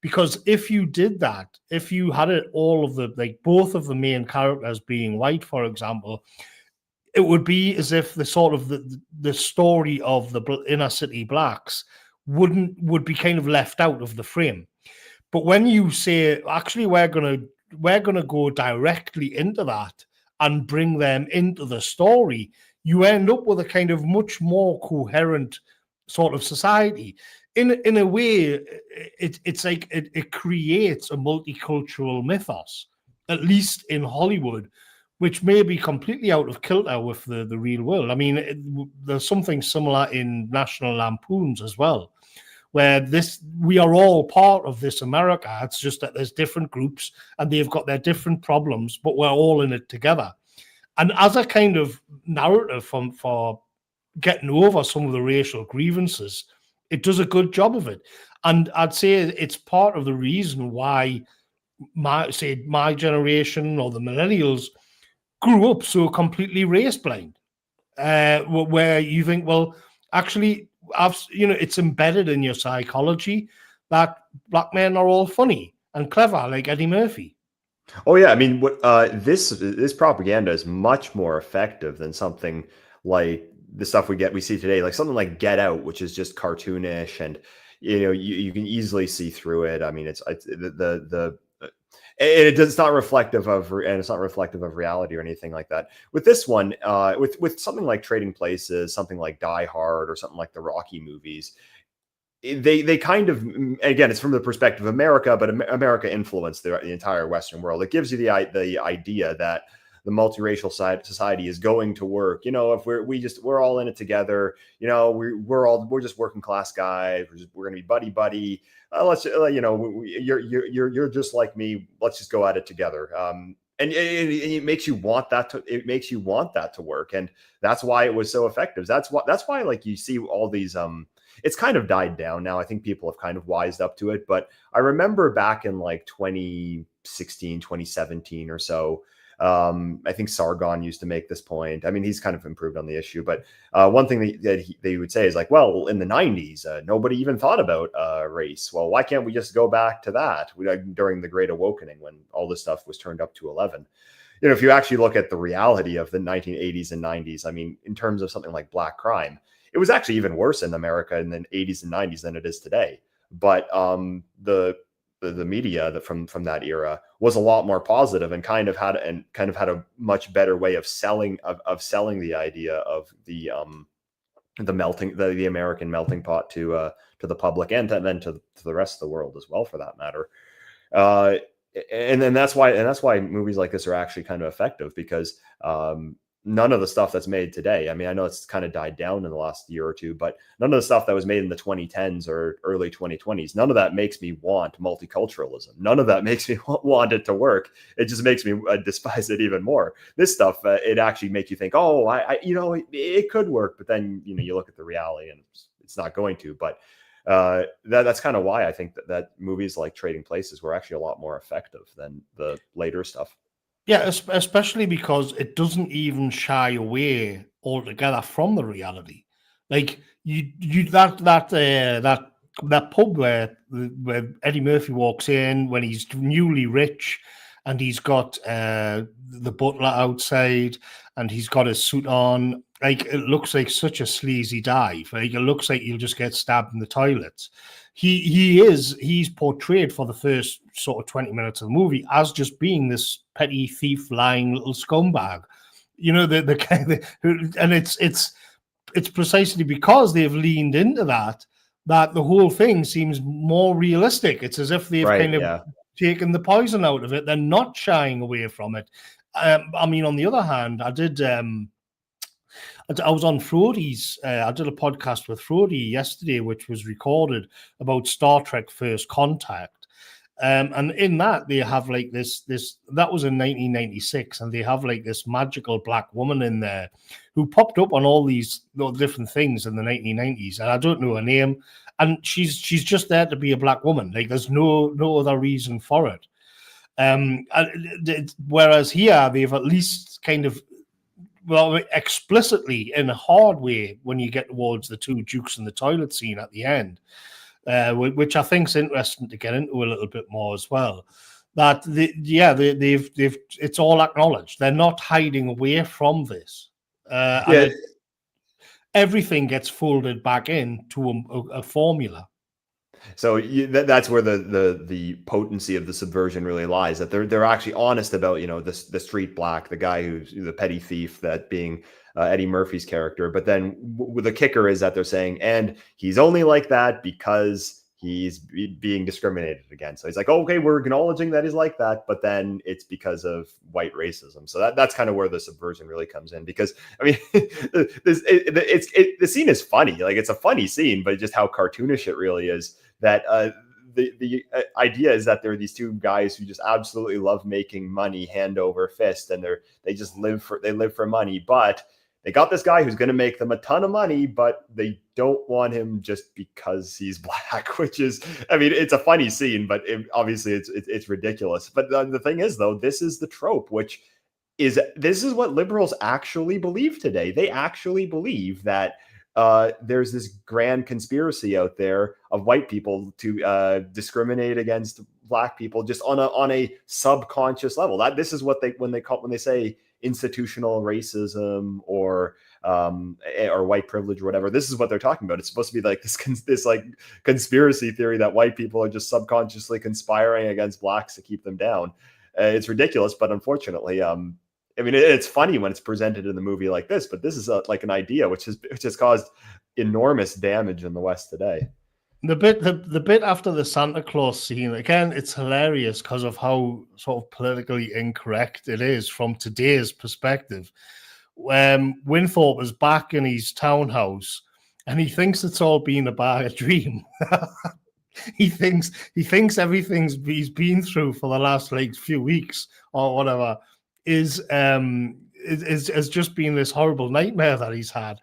Because if you did that, if you had it all of the, like both of the main characters being white, for example, it would be as if the sort of the story of the inner city blacks would be kind of left out of the frame. But when you say, actually, we're gonna go directly into that and bring them into the story, you end up with a kind of much more coherent sort of society. In a way, it's like it creates a multicultural mythos, at least in Hollywood, which may be completely out of kilter with the real world. I mean, there's something similar in National Lampoons as well, where we are all part of this America. It's just that there's different groups and they've got their different problems, but we're all in it together. And as a kind of narrative for getting over some of the racial grievances, it does a good job of it. And I'd say it's part of the reason why my generation or the millennials grew up so completely race blind, where you think, well, actually, it's embedded in your psychology that black men are all funny and clever, like Eddie Murphy. Oh yeah, I mean, this propaganda is much more effective than something like the stuff we see today, like something like Get Out, which is just cartoonish, and you can easily see through it. I mean, it's not reflective of reality or anything like that. With this one, with something like Trading Places, something like Die Hard, or something like the Rocky movies, they kind of, again, it's from the perspective of America, but America influenced the entire Western world. It gives you the idea that the multiracial society is going to work. If we're all in it together. We're just working class guys. We're going to be buddy. You're just like me. Let's just go at it together. And it makes you want that to work, and that's why it was so effective. That's why like you see all these it's kind of died down now. I think people have kind of wised up to it, but I remember back in like 2016, 2017 or so, I think Sargon used to make this point. I mean, he's kind of improved on the issue, but one thing that they would say is like, well, in the 90s, nobody even thought about race. Well, why can't we just go back to that during the Great Awakening when all this stuff was turned up to 11? If you actually look at the reality of the 1980s and 90s, I mean, in terms of something like black crime, it was actually even worse in America in the 80s and 90s than it is today. But the media from that era was a lot more positive and kind of had a much better way of selling the idea of the American melting pot to the public, and then to the rest of the world as well, for that matter. And then that's why movies like this are actually kind of effective, because none of the stuff that's made today, I mean, I know it's kind of died down in the last year or two, but none of the stuff that was made in the 2010s or early 2020s, none of that makes me want multiculturalism. None of that makes me want it to work. It just makes me despise it even more. This stuff, it actually makes you think, oh, it could work, but then you look at the reality and it's not going to. But that's kind of why I think that movies like Trading Places were actually a lot more effective than the later stuff. Yeah, especially because it doesn't even shy away altogether from the reality. Like that pub where Eddie Murphy walks in when he's newly rich, and he's got the butler outside, and he's got his suit on, Like, it looks like such a sleazy dive. Like, it looks like you'll just get stabbed in the toilets. He's portrayed for the first sort of 20 minutes of the movie as just being this petty thief, lying little scumbag. You know, the kind of, and it's precisely because they've leaned into that the whole thing seems more realistic. It's as if they've kind of taken the poison out of it. They're not shying away from it. I mean, on the other hand, I was on Frodi's. I did a podcast with Frody yesterday, which was recorded about Star Trek First Contact. And in that, they have like this that was in 1996, and they have like this magical black woman in there who popped up on all these different things in the 1990s, and I don't know her name, and she's just there to be a black woman. Like, there's no other reason for it. Whereas here, they've at least kind of, well, explicitly in a hard way when you get towards the two dukes in the toilet scene at the end, which I think is interesting to get into a little bit more as well. That they've it's all acknowledged. They're not hiding away from this. Everything gets folded back into a formula. So that's where the potency of the subversion really lies. That they're actually honest about, you know, the street black, the guy who's the petty thief, that being Eddie Murphy's character. But then the kicker is that they're saying, and he's only like that because he's being discriminated against. So he's like, okay, we're acknowledging that he's like that, but then it's because of white racism. So that's kind of where the subversion really comes in. Because I mean, the scene is funny. Like, it's a funny scene, but just how cartoonish it really is. That the idea is that there are these two guys who just absolutely love making money hand over fist, and they just live for money. But they got this guy who's going to make them a ton of money, but they don't want him just because he's black. Which is, I mean, it's a funny scene, but obviously it's ridiculous. But the thing is, though, this is the trope, which is, this is what liberals actually believe today. They actually believe that there's this grand conspiracy out there of white people to discriminate against black people just on a subconscious level. That this is what when they say institutional racism or white privilege or whatever. This is what they're talking about. It's supposed to be like this like conspiracy theory that white people are just subconsciously conspiring against blacks to keep them down. It's ridiculous, but unfortunately, I mean, it's funny when it's presented in the movie like this, but this is like an idea which has caused enormous damage in the West today. The bit after the Santa Claus scene, again, it's hilarious because of how sort of politically incorrect it is from today's perspective. Winthorpe is back in his townhouse, and he thinks it's all been a bad dream. He thinks everything's he's been through for the last like few weeks or whatever is just been this horrible nightmare that he's had.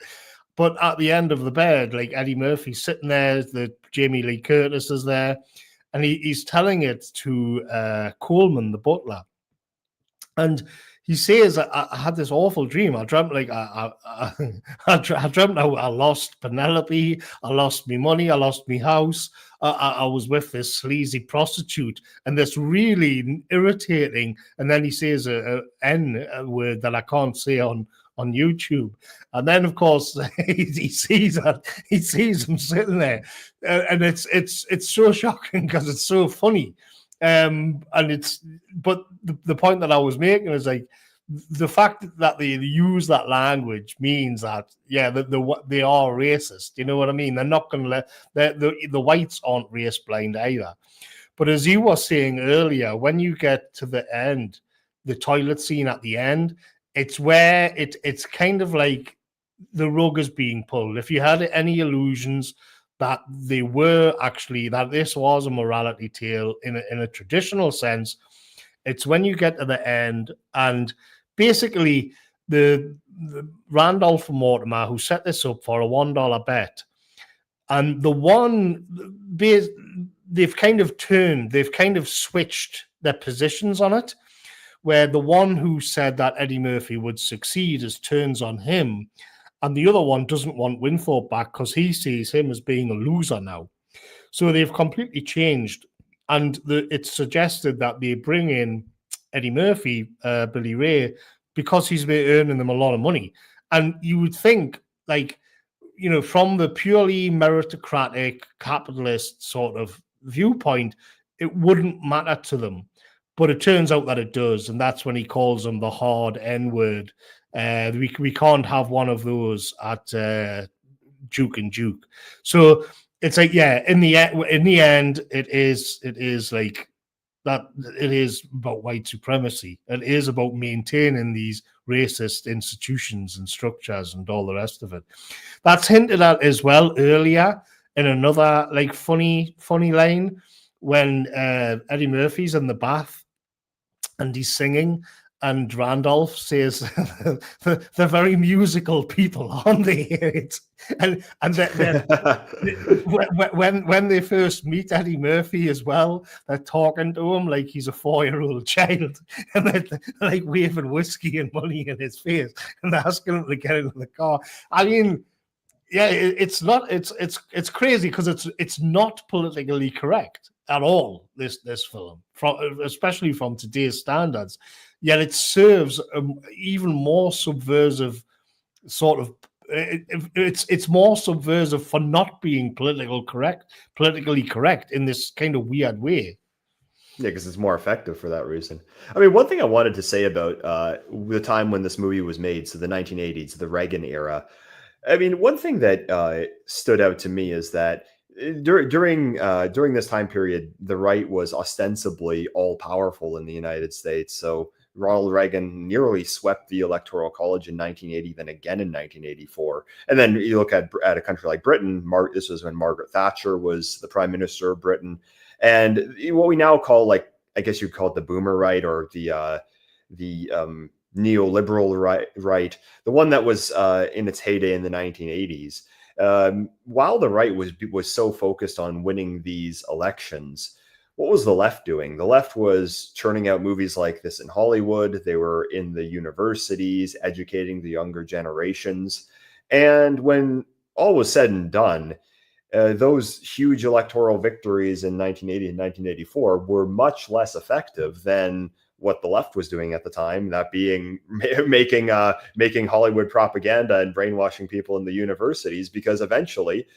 But at the end of the bed, like, Eddie Murphy's sitting there, the Jamie Lee Curtis is there, and he's telling it to Coleman, the butler. And he says, I had this awful dream. I dreamt like I dreamt I lost Penelope, I lost me money, I lost me house. I was with this sleazy prostitute, and this really irritating. And then he says a N word that I can't say on YouTube. And then, of course, he sees him sitting there, and it's so shocking because it's so funny. But the point that I was making is, like, the fact that they use that language means that, yeah, they are racist. You know what I mean? They're not going to let the whites aren't race blind either. But as you were saying earlier, when you get to the end, the toilet scene at the end, it's where it's kind of like the rug is being pulled. If you had any illusions that they were actually, that this was a morality tale in a traditional sense, it's when you get to the end, and basically the Randolph and Mortimer, who set this up for a $1 bet, and they've kind of switched their positions on it, where the one who said that Eddie Murphy would succeed turns on him, and the other one doesn't want Winthorpe back because he sees him as being a loser now. So they've completely changed, and it's suggested that they bring in Eddie Murphy, Billy Ray, because he's been earning them a lot of money. And you would think, like, from the purely meritocratic capitalist sort of viewpoint, it wouldn't matter to them. But it turns out that it does. And that's when he calls them the hard N word. We can't have one of those at Duke and Duke. So it's like, yeah, in the end, it is like that. It is about white supremacy. It is about maintaining these racist institutions and structures and all the rest of it. That's hinted at as well earlier in another like funny line when Eddie Murphy's in the bath and he's singing, and Randolph says they're very musical people, aren't they? and they're when they first meet Eddie Murphy as well, they're talking to him like he's a 4-year-old child, and they're like waving whiskey and money in his face and asking him to get into the car. I mean, yeah, it's crazy because it's not politically correct at all. This film, especially from today's standards, yet it serves even more subversive sort of. It's more subversive for not being politically correct in this kind of weird way. Yeah, because it's more effective for that reason. I mean, one thing I wanted to say about the time when this movie was made, so the 1980s, the Reagan era. I mean, one thing that stood out to me is that during this time period, the right was ostensibly all powerful in the United States. So Ronald Reagan nearly swept the Electoral College in 1980, then again in 1984. And then you look at a country like Britain. This was when Margaret Thatcher was the Prime Minister of Britain, and what we now call, like, I guess you'd call it the Boomer right, or the neoliberal right, the one that was in its heyday in the 1980s. While the right was so focused on winning these elections, what was the left doing? The left was churning out movies like this in Hollywood. They were in the universities, educating the younger generations. And when all was said and done, those huge electoral victories in 1980 and 1984 were much less effective than what the left was doing at the time, that being making Hollywood propaganda and brainwashing people in the universities, because eventually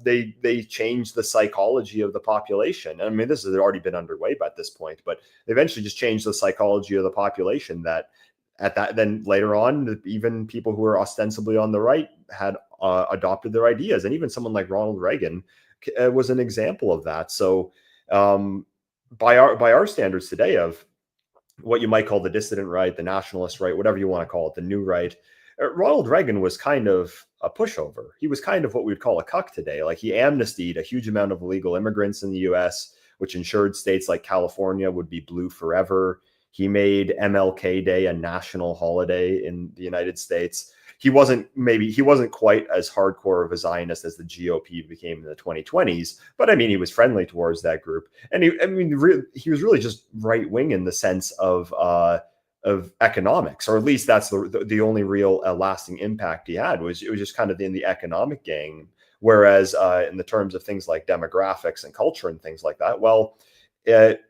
they changed the psychology of the population. I mean, this has already been underway by this point, but they eventually just changed the psychology of the population that then later on, even people who were ostensibly on the right had adopted their ideas. And even someone like Ronald Reagan was an example of that. So by our standards today of what you might call the dissident right, the nationalist right, whatever you want to call it, the new right, Ronald Reagan was kind of a pushover. He was kind of what we'd call a cuck today. Like, he amnestied a huge amount of illegal immigrants in the US, which ensured states like California would be blue forever. He made MLK Day a national holiday in the United States. He wasn't quite as hardcore of a Zionist as the GOP became in the 2020s, but I mean, he was friendly towards that group. And he was really just right wing in the sense of economics, or at least that's the only real lasting impact he had. It was just kind of in the economic game. Whereas in the terms of things like demographics and culture and things like that, well, the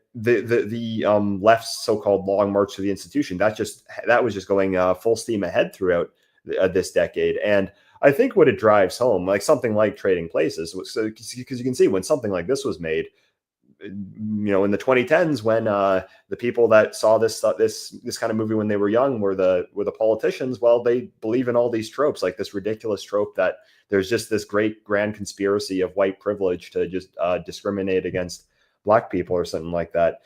left's so-called long march to the institution, that was just going full steam ahead throughout this decade. And I think what it drives home, like something like Trading Places, because you can see when something like this was made, in the 2010s, when the people that saw this kind of movie when they were young were the politicians. Well, they believe in all these tropes, like this ridiculous trope that there's just this great grand conspiracy of white privilege to just discriminate against Black people or something like that.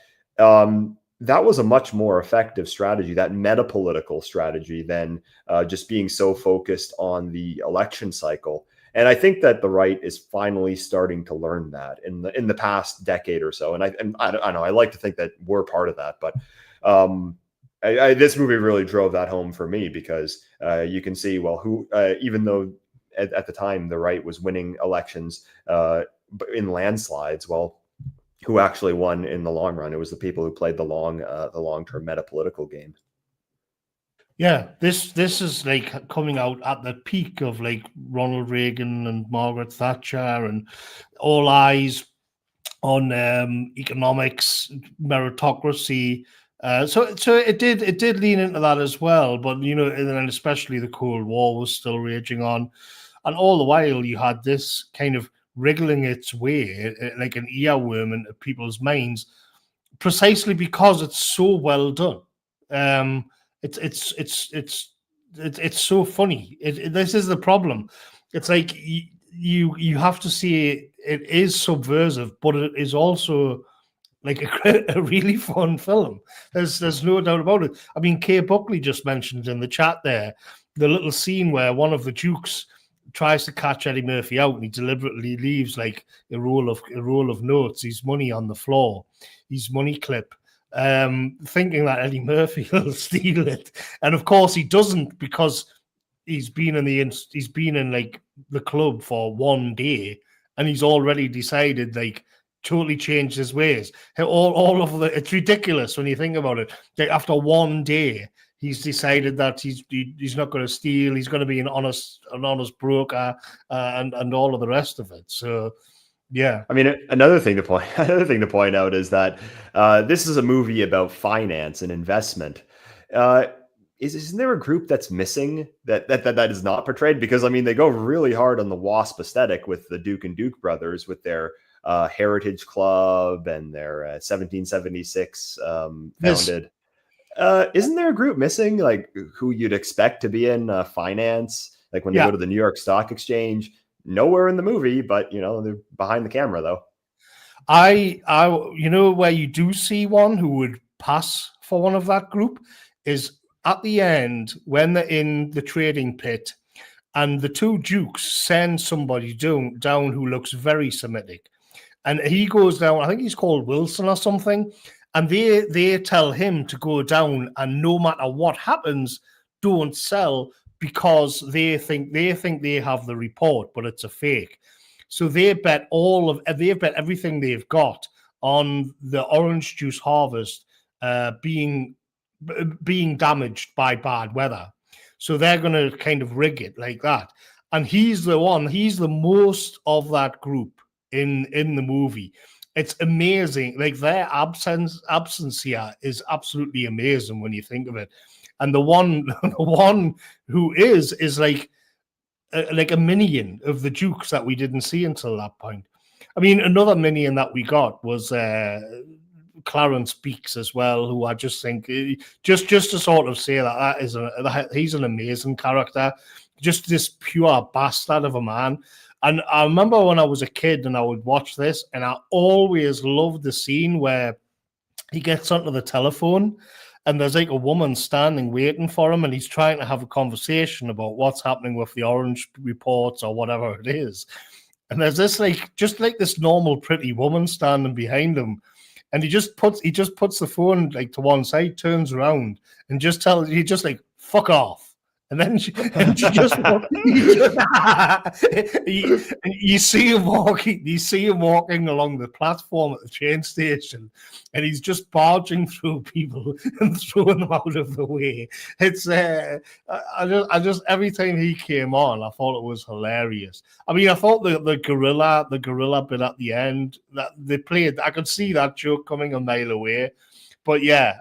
That was a much more effective strategy, that metapolitical strategy, than just being so focused on the election cycle. And I think that the right is finally starting to learn that in the past decade or so. And I don't know. I like to think that we're part of that, but this movie really drove that home for me, because you can see, well, who, even though at the time the right was winning elections in landslides, well, who actually won in the long run? It was the people who played the long-term metapolitical game. Yeah, this is like coming out at the peak of like Ronald Reagan and Margaret Thatcher, and all eyes on economics, meritocracy, So it did lean into that as well, but you know, and then especially the Cold War was still raging on, and all the while you had this kind of wriggling its way like an earworm into people's minds, precisely because it's so well done. Um, it's so funny. This is the problem. It's like you have to see it is subversive, but it is also like a really fun film. There's no doubt about it. I mean, Kay Buckley just mentioned in the chat there the little scene where one of the dukes tries to catch Eddie Murphy out, and he deliberately leaves like a roll of notes, his money on the floor, his money clip, thinking that Eddie Murphy will steal it, and of course he doesn't, because he's been in like the club for one day, and he's already decided, like, totally changed his ways. All of the It's ridiculous when you think about it. Like, after one day, he's decided that he's not going to steal. He's going to be an honest broker, and all of the rest of it. So, yeah. I mean, another thing to point out is that this is a movie about finance and investment. Isn't there a group that's missing that is not portrayed? Because I mean, they go really hard on the WASP aesthetic with the Duke and Duke brothers, with their Heritage Club and their 1776 founded. Isn't there a group missing, like, who you'd expect to be in finance, like when they go to the New York Stock Exchange? Nowhere in the movie, but you know, they're behind the camera though. I you know where you do see one who would pass for one of that group is at the end when they're in the trading pit, and the two dukes send somebody down who looks very Semitic, and he goes down. I think he's called Wilson or something, and they tell him to go down, and no matter what happens, don't sell, because they think they have the report, but it's a fake. So they bet everything they've got on the orange juice harvest being damaged by bad weather. So they're going to kind of rig it like that. And he's the most of that group in the movie. It's amazing. Like, their absence here is absolutely amazing when you think of it. And the one who is like a minion of the Dukes that we didn't see until that point. I mean, another minion that we got was Clarence Beeks as well, who I just think, just to sort of say that he's an amazing character, just this pure bastard of a man. And I remember when I was a kid and I would watch this, and I always loved the scene where he gets onto the telephone and there's like a woman standing waiting for him, and he's trying to have a conversation about what's happening with the orange reports or whatever it is. And there's this just this normal pretty woman standing behind him, and he just puts the phone like to one side, turns around, and just like, fuck off. And then she just you see him walking along the platform at the train station, and he's just barging through people and throwing them out of the way. It's I just every time he came on, I thought it was hilarious. I mean, I thought the gorilla bit at the end that they played, I could see that joke coming a mile away. But yeah,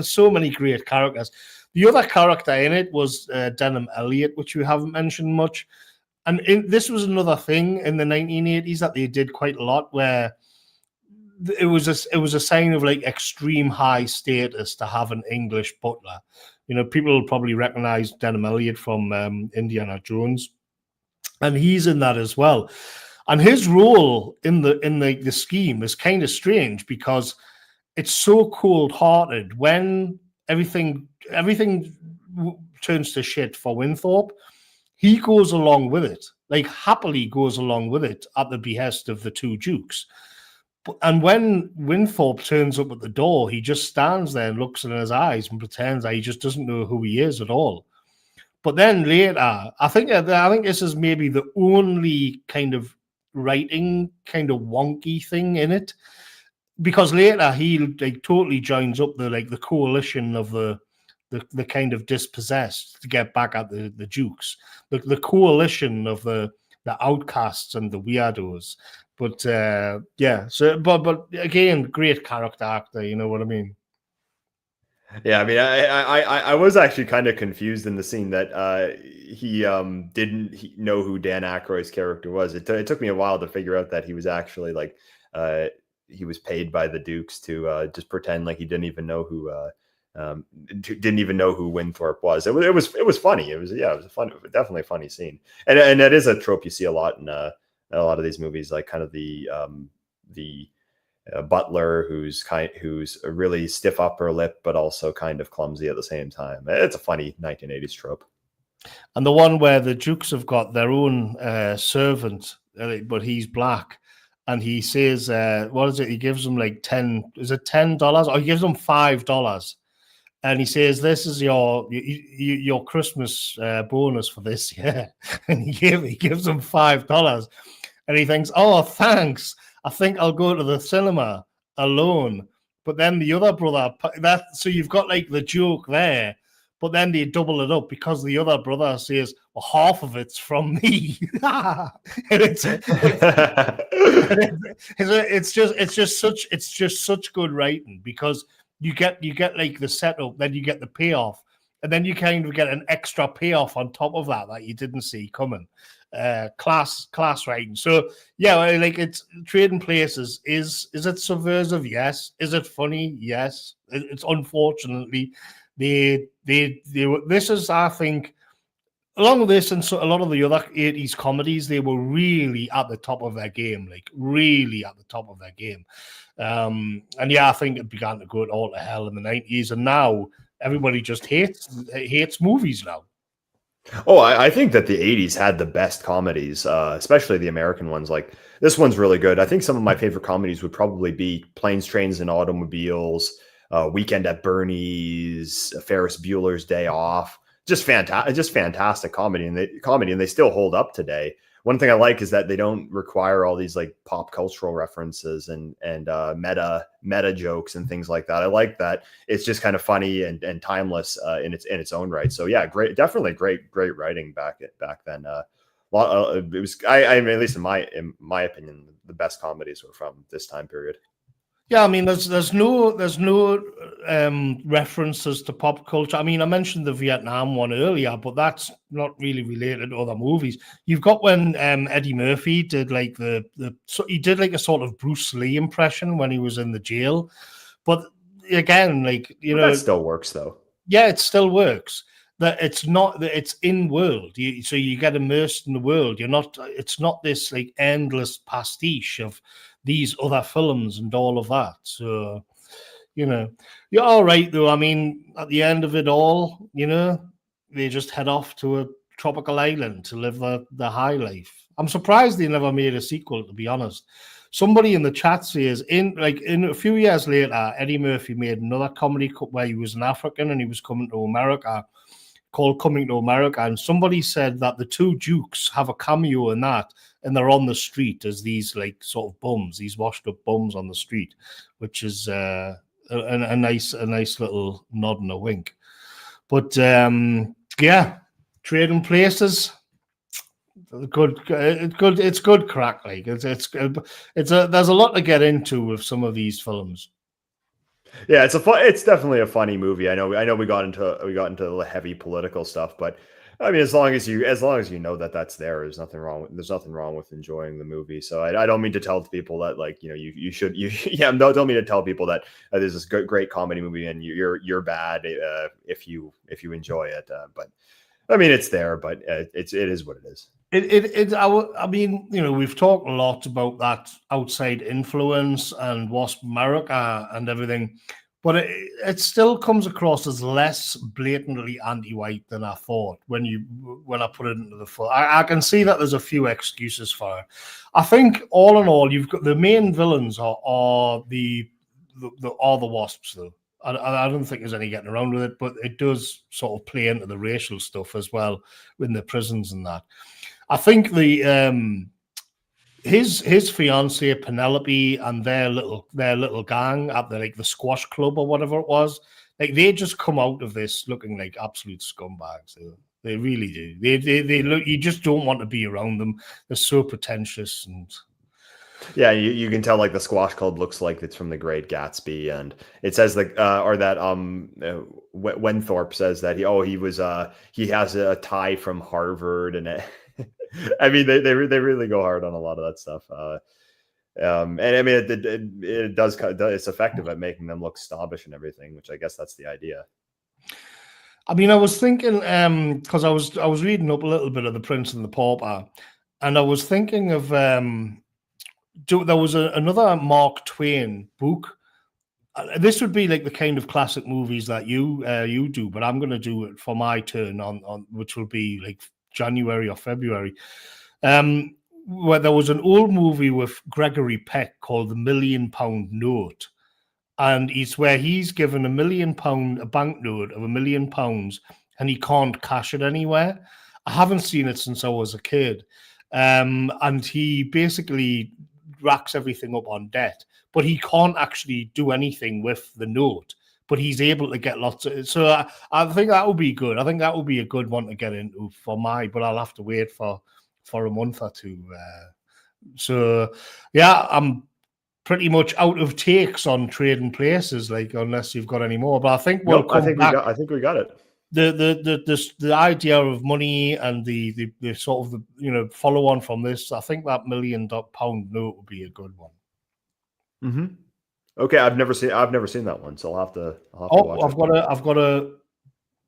so many great characters. The other character in it was Denham Elliott, which we haven't mentioned much. And this was another thing in the 1980s that they did quite a lot, where it was a sign of like extreme high status to have an English butler. You know, people will probably recognize Denham Elliott from Indiana Jones, and he's in that as well. And his role in the scheme is kind of strange, because it's so cold-hearted when everything turns to shit for Winthorpe. He goes along with it, like happily goes along with it at the behest of the two dukes. And when Winthorpe turns up at the door, he just stands there and looks in his eyes and pretends that he just doesn't know who he is at all. But then later, I think this is maybe the only kind of writing kind of wonky thing in it, because later he like totally joins up the coalition of the kind of dispossessed to get back at the dukes, the coalition of the outcasts and the weirdos. But yeah, so but again, great character actor. You know what I mean? Yeah, I mean, I was actually kind of confused in the scene that he didn't know who Dan Aykroyd's character was. It took me a while to figure out that he was actually like uh, he was paid by the Dukes to just pretend like he didn't even know who Winthorpe was. It was funny. It was a fun, definitely a funny scene, and that is a trope you see a lot in a lot of these movies, like kind of the butler who's a really stiff upper lip, but also kind of clumsy at the same time. It's a funny 1980s trope. And the one where the Dukes have got their own servant, but he's black, and he says, "What is it?" He gives them like $10? Or he gives them $5, and he says, "This is your Christmas bonus for this year." And he gives them $5, and he thinks, "Oh, thanks. I think I'll go to the cinema alone." But then the other brother, so you've got like the joke there, but then they double it up because the other brother says, "Well, half of it's from me." And it's just such good writing, because you get like the setup, then you get the payoff, and then you kind of get an extra payoff on top of that you didn't see coming. Class writing. So yeah, like, it's Trading Places. Is it subversive? Yes. Is it funny? Yes. It's unfortunately this is, I think, along with this and so a lot of the other 80s comedies, they were really at the top of their game, like really at the top of their game. And yeah, I think it began to go all to hell in the 90s, and now everybody just hates movies now. Oh, I think that the 80s had the best comedies, especially the American ones. Like, this one's really good. I think some of my favorite comedies would probably be Planes, Trains, and Automobiles, Weekend at Bernie's, Ferris Bueller's Day Off. Just fantastic comedy, and they still hold up today. One thing I like is that they don't require all these like pop cultural references and meta jokes and things like that. I like that it's just kind of funny and timeless in its own right. So yeah, definitely great writing back then. It was I mean, at least in my opinion, the best comedies were from this time period. Yeah, I mean, there's no references to pop culture. I mean, I mentioned the Vietnam one earlier, but that's not really related to other movies. You've got when Eddie Murphy did like he did like a sort of Bruce Lee impression when he was in the jail, but again, like, you know, that still works though. Yeah, it still works. That it's not that it's in world, so you get immersed in the world. It's not this like endless pastiche of these other films and all of that. So, you know, you're all right though. I mean, at the end of it all, you know, they just head off to a tropical island to live the high life. I'm surprised they never made a sequel, to be honest. Somebody in the chat says in a few years later, Eddie Murphy made another comedy where he was an African and he was coming to America, called Coming to America, and somebody said that the two Dukes have a cameo in that, and they're on the street as these like sort of bums, these washed up bums on the street, which is a nice little nod and a wink. But yeah, Trading Places, it's good crack. Like there's a lot to get into with some of these films. Yeah, it's definitely a funny movie. I know we got into the heavy political stuff, but I mean, as long as you know that that's there, there's nothing wrong with enjoying the movie. So I don't mean to tell people that, like, you know, you should don't mean to tell people that there's this great comedy movie and you're bad if you enjoy it. But I mean, it's there, but it is what it is. I mean, you know, we've talked a lot about that outside influence and WASP America and everything, but it still comes across as less blatantly anti-white than I thought when I put it into the full. I can see that there's a few excuses for it. I think all in all, you've got the main villains are the WASPs though. I don't think there's any getting around with it, but it does sort of play into the racial stuff as well in the prisons and that. I think his fiancée Penelope and their little gang at the squash club or whatever it was, like, they just come out of this looking like absolute scumbags. They really do. They look. You just don't want to be around them. They're so pretentious and. Yeah, you can tell like the squash club looks like it's from The Great Gatsby, and it says like or that Wenthorpe says that he has a tie from Harvard, and I mean they really go hard on a lot of that stuff. And I mean it does it's effective at making them look snobbish and everything, which I guess that's the idea. I mean, I was thinking because I was reading up a little bit of The Prince and the Pauper, and I was thinking of there was another Mark Twain book. This would be like the kind of classic movies that you do, but I'm going to do it for my turn on which will be like January or February. Where there was an old movie with Gregory Peck called The £1 Million Note, and it's where he's given £1 million, a banknote of £1 million, and he can't cash it anywhere. I haven't seen it since I was a kid, and he basically racks everything up on debt, but he can't actually do anything with the note, but he's able to get lots of. So I think that would be good. I think that would be a good one to get into for but I'll have to wait for a month or two. So yeah, I'm pretty much out of takes on Trading Places, like, unless you've got any more. But I think we'll come back. I think we got it. The idea of money and the sort of the follow on from this, I think that £1 million note would be a good one. Mm-hmm. Okay, I've never seen that one, so I'll have to watch it. I've got a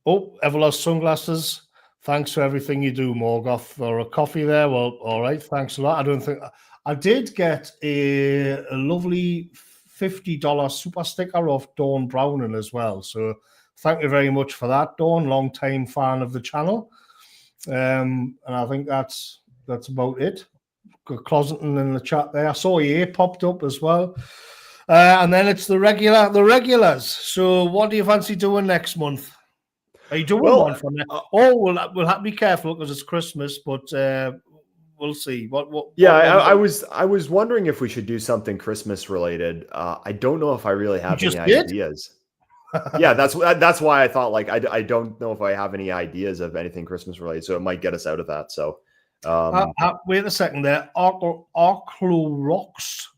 Everlost sunglasses. Thanks for everything you do, Morgoth. Or a coffee there. Well, all right, thanks a lot. I did get a lovely $50 super sticker off Dawn Browning as well. So thank you very much for that, Dawn. Long time fan of the channel. And I think that's about it. Got Closeton in the chat there. I saw EA popped up as well. And then it's the regulars. So what do you fancy doing next month? Are you doing one from there? We'll have to be careful because it's Christmas, but we'll see. I was wondering if we should do something Christmas related. I don't know if I really have any ideas. Yeah, that's why I thought, like, I don't know if I have any ideas of anything Christmas related, so it might get us out of that. So wait a second there. Arclorox.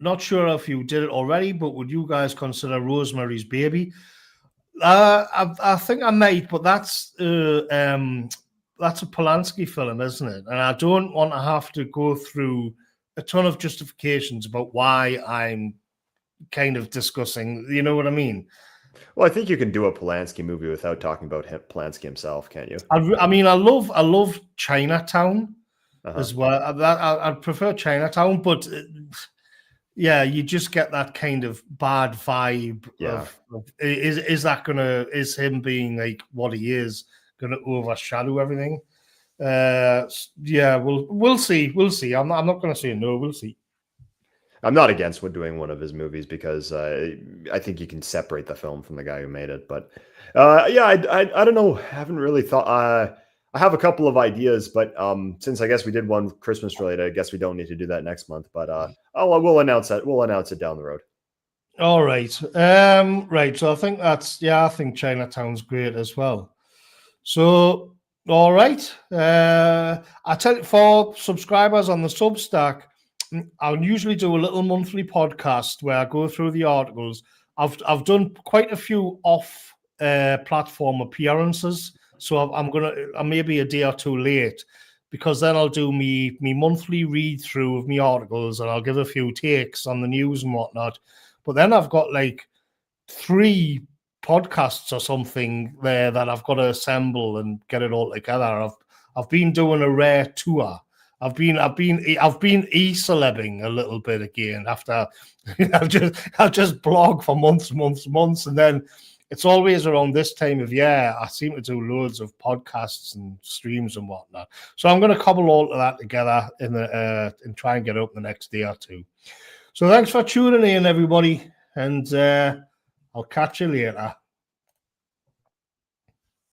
Not sure if you did it already, but would you guys consider Rosemary's Baby? I think I might, but that's a Polanski film, isn't it? And I don't want to have to go through a ton of justifications about why I'm kind of discussing. You know what I mean? Well, I think you can do a Polanski movie without talking about Polanski himself, can't you? I mean, I love Chinatown as well. I'd prefer Chinatown, but. Yeah, you just get that kind of bad vibe. Yeah. Is him being like what he is gonna overshadow everything? Yeah, we'll see. We'll see. I'm not gonna say no. We'll see. I'm not against doing one of his movies because I think you can separate the film from the guy who made it. But yeah, I don't know. I haven't really thought. I have a couple of ideas, but since I guess we did one Christmas related, I guess we don't need to do that next month. But we'll announce that. We'll announce it down the road. All right. Right. So I think I think Chinatown's great as well. So all right. I tell you, for subscribers on the Substack, I'll usually do a little monthly podcast where I go through the articles. I've done quite a few off platform appearances. So I'm maybe a day or two late, because then I'll do me monthly read through of me articles and I'll give a few takes on the news and whatnot. But then I've got like 3 podcasts or something there that I've got to assemble and get it all together. I've been doing a rare tour. I've been e-celebbing a little bit again after I've just blog for months, and then. It's always around this time of year. I seem to do loads of podcasts and streams and whatnot. So I'm going to cobble all of that together and try and get it up the next day or two. So thanks for tuning in, everybody, and I'll catch you later.